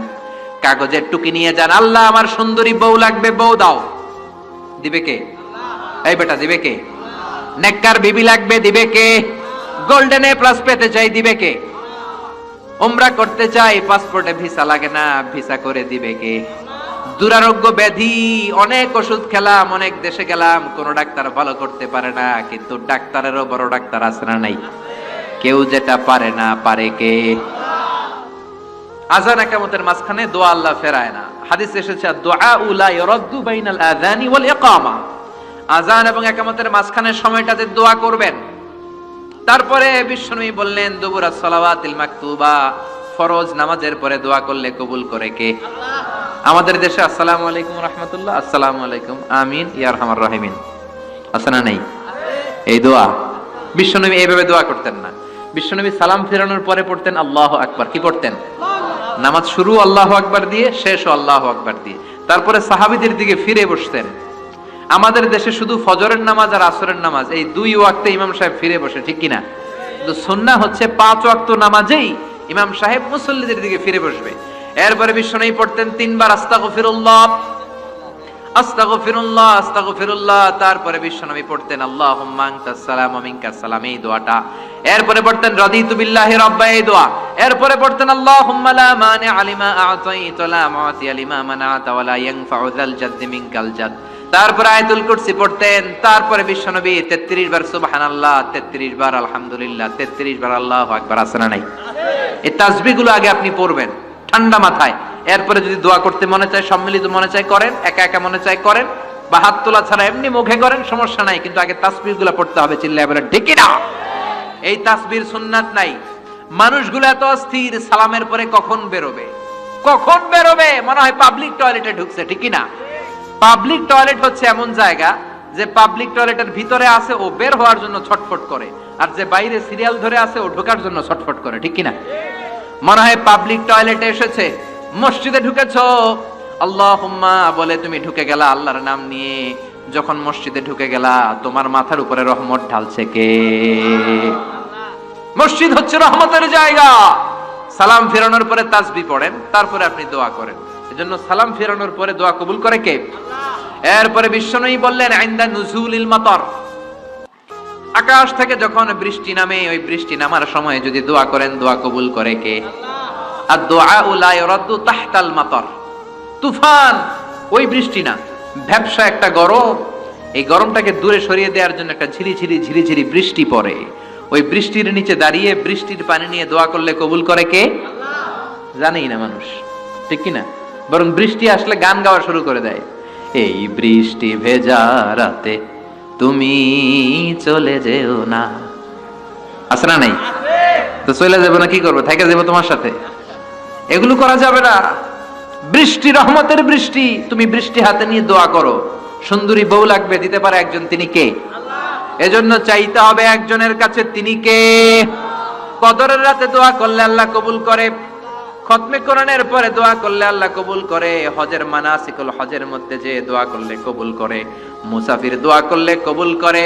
কাগজের টুকি নিয়ে যান। আল্লাহ আমার সুন্দরী বউ লাগবে, বউ দাও, দিবে কে? এই বেটা, দিবে কে? নেককার বিবি লাগবে, দিবে কে? গোল্ডেন এ প্লাস পেতে চাই, দিবে কে? উমরা করতে চাই, পাসপোর্টে ভিসা লাগে না, ভিসা করে দিবে কে? দুরারোগ্য ব্যাধি, অনেক ওষুধ খেলাম, অনেক দেশে গেলাম, কোন ডাক্তার ভালো করতে পারে না, কিন্তু ডাক্তারেরও বড় ডাক্তার আছে না নাই? কেউ যেটা পারে না, পারে কে? আযান ইকামতের মাঝখানে দোয়া আল্লাহ ফেরায় না। হাদিসে এসেছে, দুআ লা ইরাদ্দু বাইনাল আযানি ওয়াল ইকামা। আযান এবং ইকামতের মাঝখানের সময়টাতে দোয়া করবেন। তারপরে বিশ্বনবী বললেন, দুবুরাস সালাওয়াতিল মাকতুবা, ফরজ নামাজের পরে দোয়া করলে কবুল করে কে? আল্লাহ। আমাদের দেশে আসসালামু আলাইকুম রাহমাতুল্লাহ, আসসালামু আলাইকুম, আমিন ইয়া আরহামার রাহিমিন, আছে না নাই? এই দোয়া বিশ্বনবী এইভাবে দোয়া করতেন না। বিশ্বনবী সালাম ফেরানোর পরে পড়তেন আল্লাহু আকবার। কি পড়তেন? নামাজ শুরু আল্লাহু আকবার দিয়ে, শেষও আল্লাহু আকবার দিয়ে। তারপরে সাহাবীদের দিকে ফিরে বসতেন। আমাদের দেশে শুধু ফজরের নামাজ আর আসরের নামাজ, এই 2 ওয়াক্তে ইমাম সাহেব ফিরে বসে, ঠিক কিনা? কিন্তু সুন্নাহ হচ্ছে 5 ওয়াক্ত নামাজেই ইমাম সাহেব মুসল্লিদের দিকে ফিরে বসবে। এরপরে বিশ্বনবী পড়তেন 3 বার আস্তাগফিরুল্লাহ, আস্তাগফিরুল্লাহ, আস্তাগফিরুল্লাহ। তারপরে বিশ্বনবী পড়তেন আল্লাহুম্মা আনতাস সালাম ওয়া মিনকাস সালাম, এই দোয়াটা। এরপরে পড়তেন রাদিতু বিল্লাহি রাব্বা, এই দোয়া। এরপরে পড়তেন আল্লাহুম্মা লা মানিআ লিমা আ'তাইতা ওয়া লা মু'তিয়া লিমা মানা'তা ওয়া লা ইয়ানফা'ু যাল জাদ্দি মিনকাল জাদ। তারপরে আয়াতুল কুরসি পড়তেন। তারপরে বিশ্বনবী 33 বার সুবহানাল্লাহ, 33 বার আলহামদুলিল্লাহ, 33 বার আল্লাহু আকবার, আছে না নাই? এই তাসবিহগুলো আগে আপনি পড়বেন ঠান্ডা মাথায়। এরপরে যদি দোয়া করতে মনে চায়, সম্মিলিত মনে চায় করেন, একা একা মনে চায় করেন, বা হাত তোলা ছাড়া এমনি মুখে করেন, সমস্যা নাই, কিন্তু আগে তাসবিহ গুলো পড়তে হবে। চিল্লায় বলেন ঠিক কি না? এই তাসবির সুন্নাত নাই। মানুষগুলো এত অস্থির, সালামের পরে কখন বেরোবে, কখন বেরোবে, মনে হয় পাবলিক টয়লেটে ঢুকছে, ঠিক কি না? পাবলিক টয়লেট হচ্ছে এমন জায়গা যে পাবলিক টয়লেটের ভিতরে আছে ও বের হওয়ার জন্য ছটফট করে, আর যে বাইরে সিরিয়াল ধরে আছে ও ঢোকার জন্য ছটফট করে, ঠিক কি না? মনে হয় পাবলিক টয়লেটে এসেছে, মসজিদে ঢুকেছো, আল্লাহুম্মা বলে তুমি ঢুকে গেলা আল্লাহর নাম নিয়ে। যখন মসজিদে ঢুকে গেলা, তোমার মাথার উপরে রহমত ঢালছে কে? মসজিদ হচ্ছে রহমতের জায়গা। সালাম ফেরানোর পরে তাসবিহ পড়েন, তারপরে আপনি দোয়া করেন। এজন্য সালাম ফেরানোর পরে দোয়া কবুল করে কে? এরপরে বিশ্বনবী বললেন ইনদা নুজুলিল মাতার, আকাশ থেকে যখন বৃষ্টি নামে, ওই বৃষ্টি নামার সময় যদি দোয়া করেন, দোয়া কবুল করে কে? আর দোয়া লা ইরাদ্দু তাহতাল মাতার। তুফান ওই বৃষ্টি না, ভ্যাপসা একটা গরম, এই গরমটাকে দূরে সরিয়ে দেওয়ার জন্য একটা ঝিরিঝিরি ঝিরিঝিরি বৃষ্টি পড়ে। ওই বৃষ্টির নিচে দাঁড়িয়ে বৃষ্টির পানি নিয়ে দোয়া করলে কবুল করে কে? জানেই না মানুষ, ঠিক কি না? বরং বৃষ্টি আসলে গান গাওয়া শুরু করে দেয়। এই বৃষ্টি ভেজা রাতে তুমি চলে যেও না, আছে না নাই? তো চলে যাবো না, কি করবো, থেকে যাবো তোমার সাথে? এগুলো করা যাবে না। বৃষ্টি রহমতের বৃষ্টি, তুমি বৃষ্টি হাতে নিয়ে দোয়া করো। সুন্দরী বউ লাগবে, দিতে পারে একজন, তিনি কে? এজন্য চাইতে হবে একজনের কাছে, তিনি কে? কদরের রাতে দোয়া করলে আল্লাহ কবুল করে, খতমে কোরআনের পরে দোয়া করলে আল্লাহ কবুল করে, হজের মানাসিকুল হজের মধ্যে যে দোয়া করলে কবুল করে, মুসাফির দোয়া করলে কবুল করে,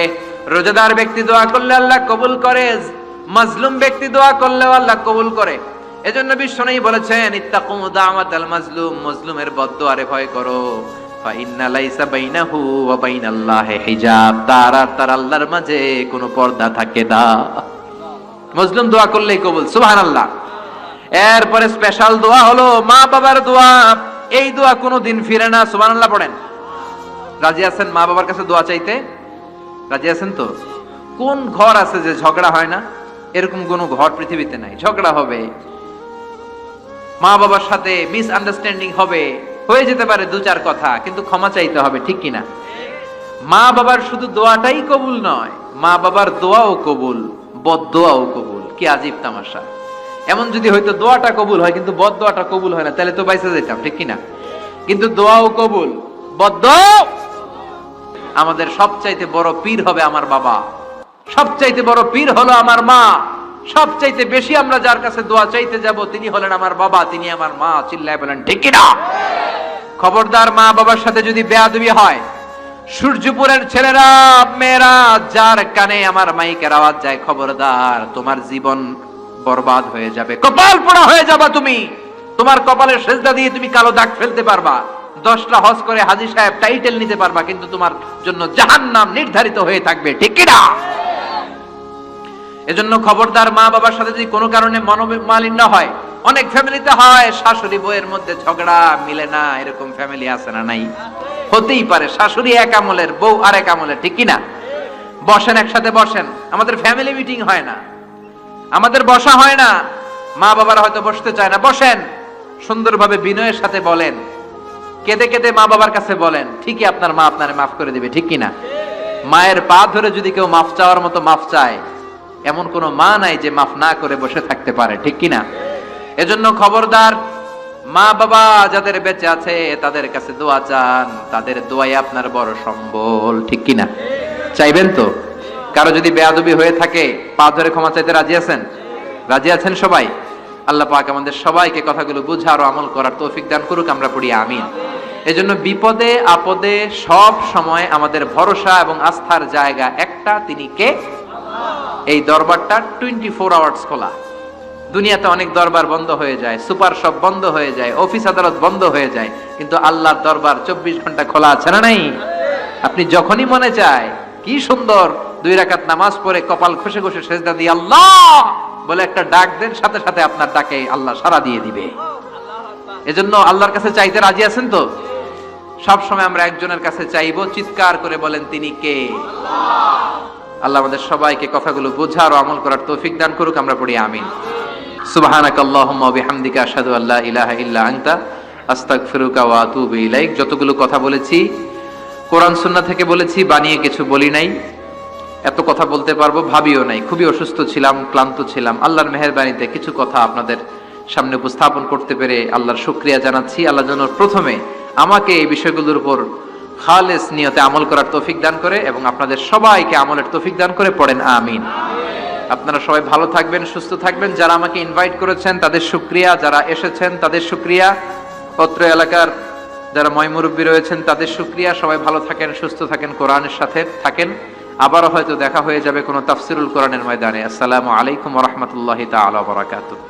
রোজাদার ব্যক্তি দোয়া করলে আল্লাহ কবুল করে, মাজলুম ব্যক্তি দোয়া করলেও আল্লাহ কবুল করে। এজন্য বিশ্বনবী বলেছেন ইত্তাকু দাওয়াতাল মাজলুম, মাজলুমের বদদোয়ারে ভয় করো, ফা ইন্না লাইসা বাইনাহু ওয়া বাইনাল্লাহি হিজাব, তার আর তার আল্লাহর মাঝে কোনো পর্দা থাকে না। মাজলুম দোয়া করলেই কবুল, সুবহানাল্লাহ। এরপরে স্পেশাল দোয়া হলো মা বাবার দোয়া। এই দোয়া কোনোদিন ফিরে না, সুবহানাল্লাহ পড়েন। রাজি আছেন মা বাবার কাছে দোয়া চাইতে? রাজি আছেন তো? কোন ঘর আছে যে ঝগড়া হয় না? এরকম কোন ঘর পৃথিবীতে নাই। ঝগড়া হবে, মা বাবার সাথে মিস আন্ডারস্ট্যান্ডিং হবে, হয়ে যেতে পারে দু চার কথা, কিন্তু ক্ষমা চাইতে হবে, ঠিক কিনা? মা বাবার শুধু দোয়াটাই কবুল নয়, মা বাবার দোয়াও কবুল, বদদোয়াও কবুল। কি আজীব তামাশা! এমন যদি হয়তো দোয়াটা কবুল হয় কিন্তু বদদোয়াটা কবুল হয় না, তাহলে তো বাইসে যেতাম, ঠিক কিনা? কিন্তু দোয়াও কবুল, বদদোয়া। আমাদের সবচাইতে বড় পীর হবে আমার বাবা, সবচাইতে বড় পীর হলো আমার মা। সবচাইতে বেশি আমরা যার কাছে দোয়া চাইতে যাব তিনি হলেন আমার বাবা, তিনি আমার মা। চিল্লায় বলেন ঠিক কিনা? খবরদার, মা বাবার সাথে যদি বেয়াদবি হয়, সূর্যপুরের ছেলেরা মেয়েরা যার কানে আমার মাইকের আওয়াজ যায়, খবরদার, তোমার জীবন বরবাদ হয়ে যাবে, কপাল পোড়া হয়ে যাবা তুমি। তোমার কপালের সেজদা দিয়ে তুমি কালো দাগ ফেলতে পারবা, 10টা হজ করে হাজী সাহেব টাইটেল নিতে পারবা, কিন্তু তোমার জন্য জাহান্নাম নির্ধারিত হয়ে থাকবে, ঠিক কিনা? এজন্য খবরদার, মা বাবার সাথে যদি কোনো কারণে মনোমালিন্য হয়, অনেক ফ্যামিলিতে হয়, শাশুড়ি বউয়ের মধ্যে ঝগড়া মিলে না, এরকম ফ্যামিলি আছে না নাই? হতেই পারে, শাশুড়ি এক আমলের, বউ আর এক আমলের, ঠিক কিনা? বসেন, একসাথে বসেন, আমাদের ফ্যামিলি মিটিং হয় না, আমাদের বসা হয় না, মা বাবারা হয়তো বসতে চায় না, বসেন, সুন্দরভাবে বিনয়ের সাথে বলেন, কেঁদে কেঁদে মা বাবার কাছে বলেন, ঠিকই আপনার মা আপনারে মাফ করে দিবে, ঠিক কিনা? মায়ের পা ধরে যদি কেউ মাফ চাওয়ার মতো মাফ চায়, এমন কোন মা নাই যে মাফ না করে বসে থাকতে পারে, ঠিক কিনা? এজন্য খবরদার, মা বাবা যাদের বেঁচে আছে তাদের কাছে দোয়া চান, তাদের দোয়াই আপনার বড় সম্বল, ঠিক কিনা? চাইবেন তো? কারো যদি বেয়াদবি হয়ে থাকে, পা ধরে ক্ষমা চাইতে রাজি আছেন? রাজি আছেন সবাই? আল্লাহ পাক আমাদের সবাইকে কথাগুলো বুঝার ও আমল করার তৌফিক দান করুক, আমরা পড়ি আমিন। এজন্য বিপদে আপদে সব সময় আমাদের ভরসা এবং আস্থার জায়গা একটা, তিনি কে? এই দরবারটা 24 আওয়ার্স খোলা। দুনিয়াতে অনেক দরবার বন্ধ হয়ে যায়, সুপার শপ বন্ধ হয়ে যায়, অফিস আদালত বন্ধ হয়ে যায়, কিন্তু আল্লাহর দরবার 24 ঘন্টা খোলা আছে না নাই? আপনি যখনই মনে চায়, কি সুন্দর 2 রাকাত নামাজ পড়ে কপাল ঘষে ঘষে সেজদা দিয়ে আল্লাহ বলে একটা ডাক দেন, সাথে সাথে আপনার ডাকে আল্লাহ সাড়া দিয়ে দিবে। এজন্য আল্লাহর কাছে চাইতে রাজি আছেন তো? সব সময় আমরা একজনের কাছে চাইবো, চিৎকার করে বলেন, তিনি কে? আল্লাহ আমাদের সবাইকে কথাগুলো বোঝার ও আমল করার তৌফিক দান করুক, আমরা পড়ি আমিন। সুবহানাকাল্লাহুম্মা ওয়া বিহামদিকা আশহাদু আল্লা ইলাহা ইল্লা আনতা আস্তাগফিরুকা ওয়া আতুবু ইলাইক। যতগুলো কথা বলেছি কোরআন সুন্নাহ থেকে বলেছি, বানিয়ে কিছু বলি নাই। এত কথা বলতে পারবো ভাবিও নাই। খুবই অসুস্থ ছিলাম, ক্লান্ত ছিলাম। আল্লাহর মেহেরবানিতে কিছু কথা আপনাদের সামনে উপস্থাপন করতে পেরে আল্লাহর শুকরিয়া জানাচ্ছি। আল্লাহ যেন প্রথমে আমাকে এই বিষয়গুলোর উপর খালেস নিয়তে আমল করার তৌফিক দান করে এবং আপনাদের সবাইকে আমলের তৌফিক দান করে। পড়েন আমিন। আপনারা সবাই ভালো থাকবেন, সুস্থ থাকবেন। যারা আমাকে ইনভাইট করেছেন তাদের শুকরিয়া, যারা এসেছেন তাদের শুকরিয়া, অত্র এলাকার যারা ময়মুরব্বী রয়েছেন তাদের শুকরিয়া। সবাই ভালো থাকেন, সুস্থ থাকেন, কোরআনের সাথে থাকেন। আবারও হয়তো দেখা হয়ে যাবে কোনো তাফসিরুল কোরআনের ময়দানে। আসসালামু আলাইকুম ওয়া রাহমাতুল্লাহি তাআলা ওয়া বারাকাতুহু।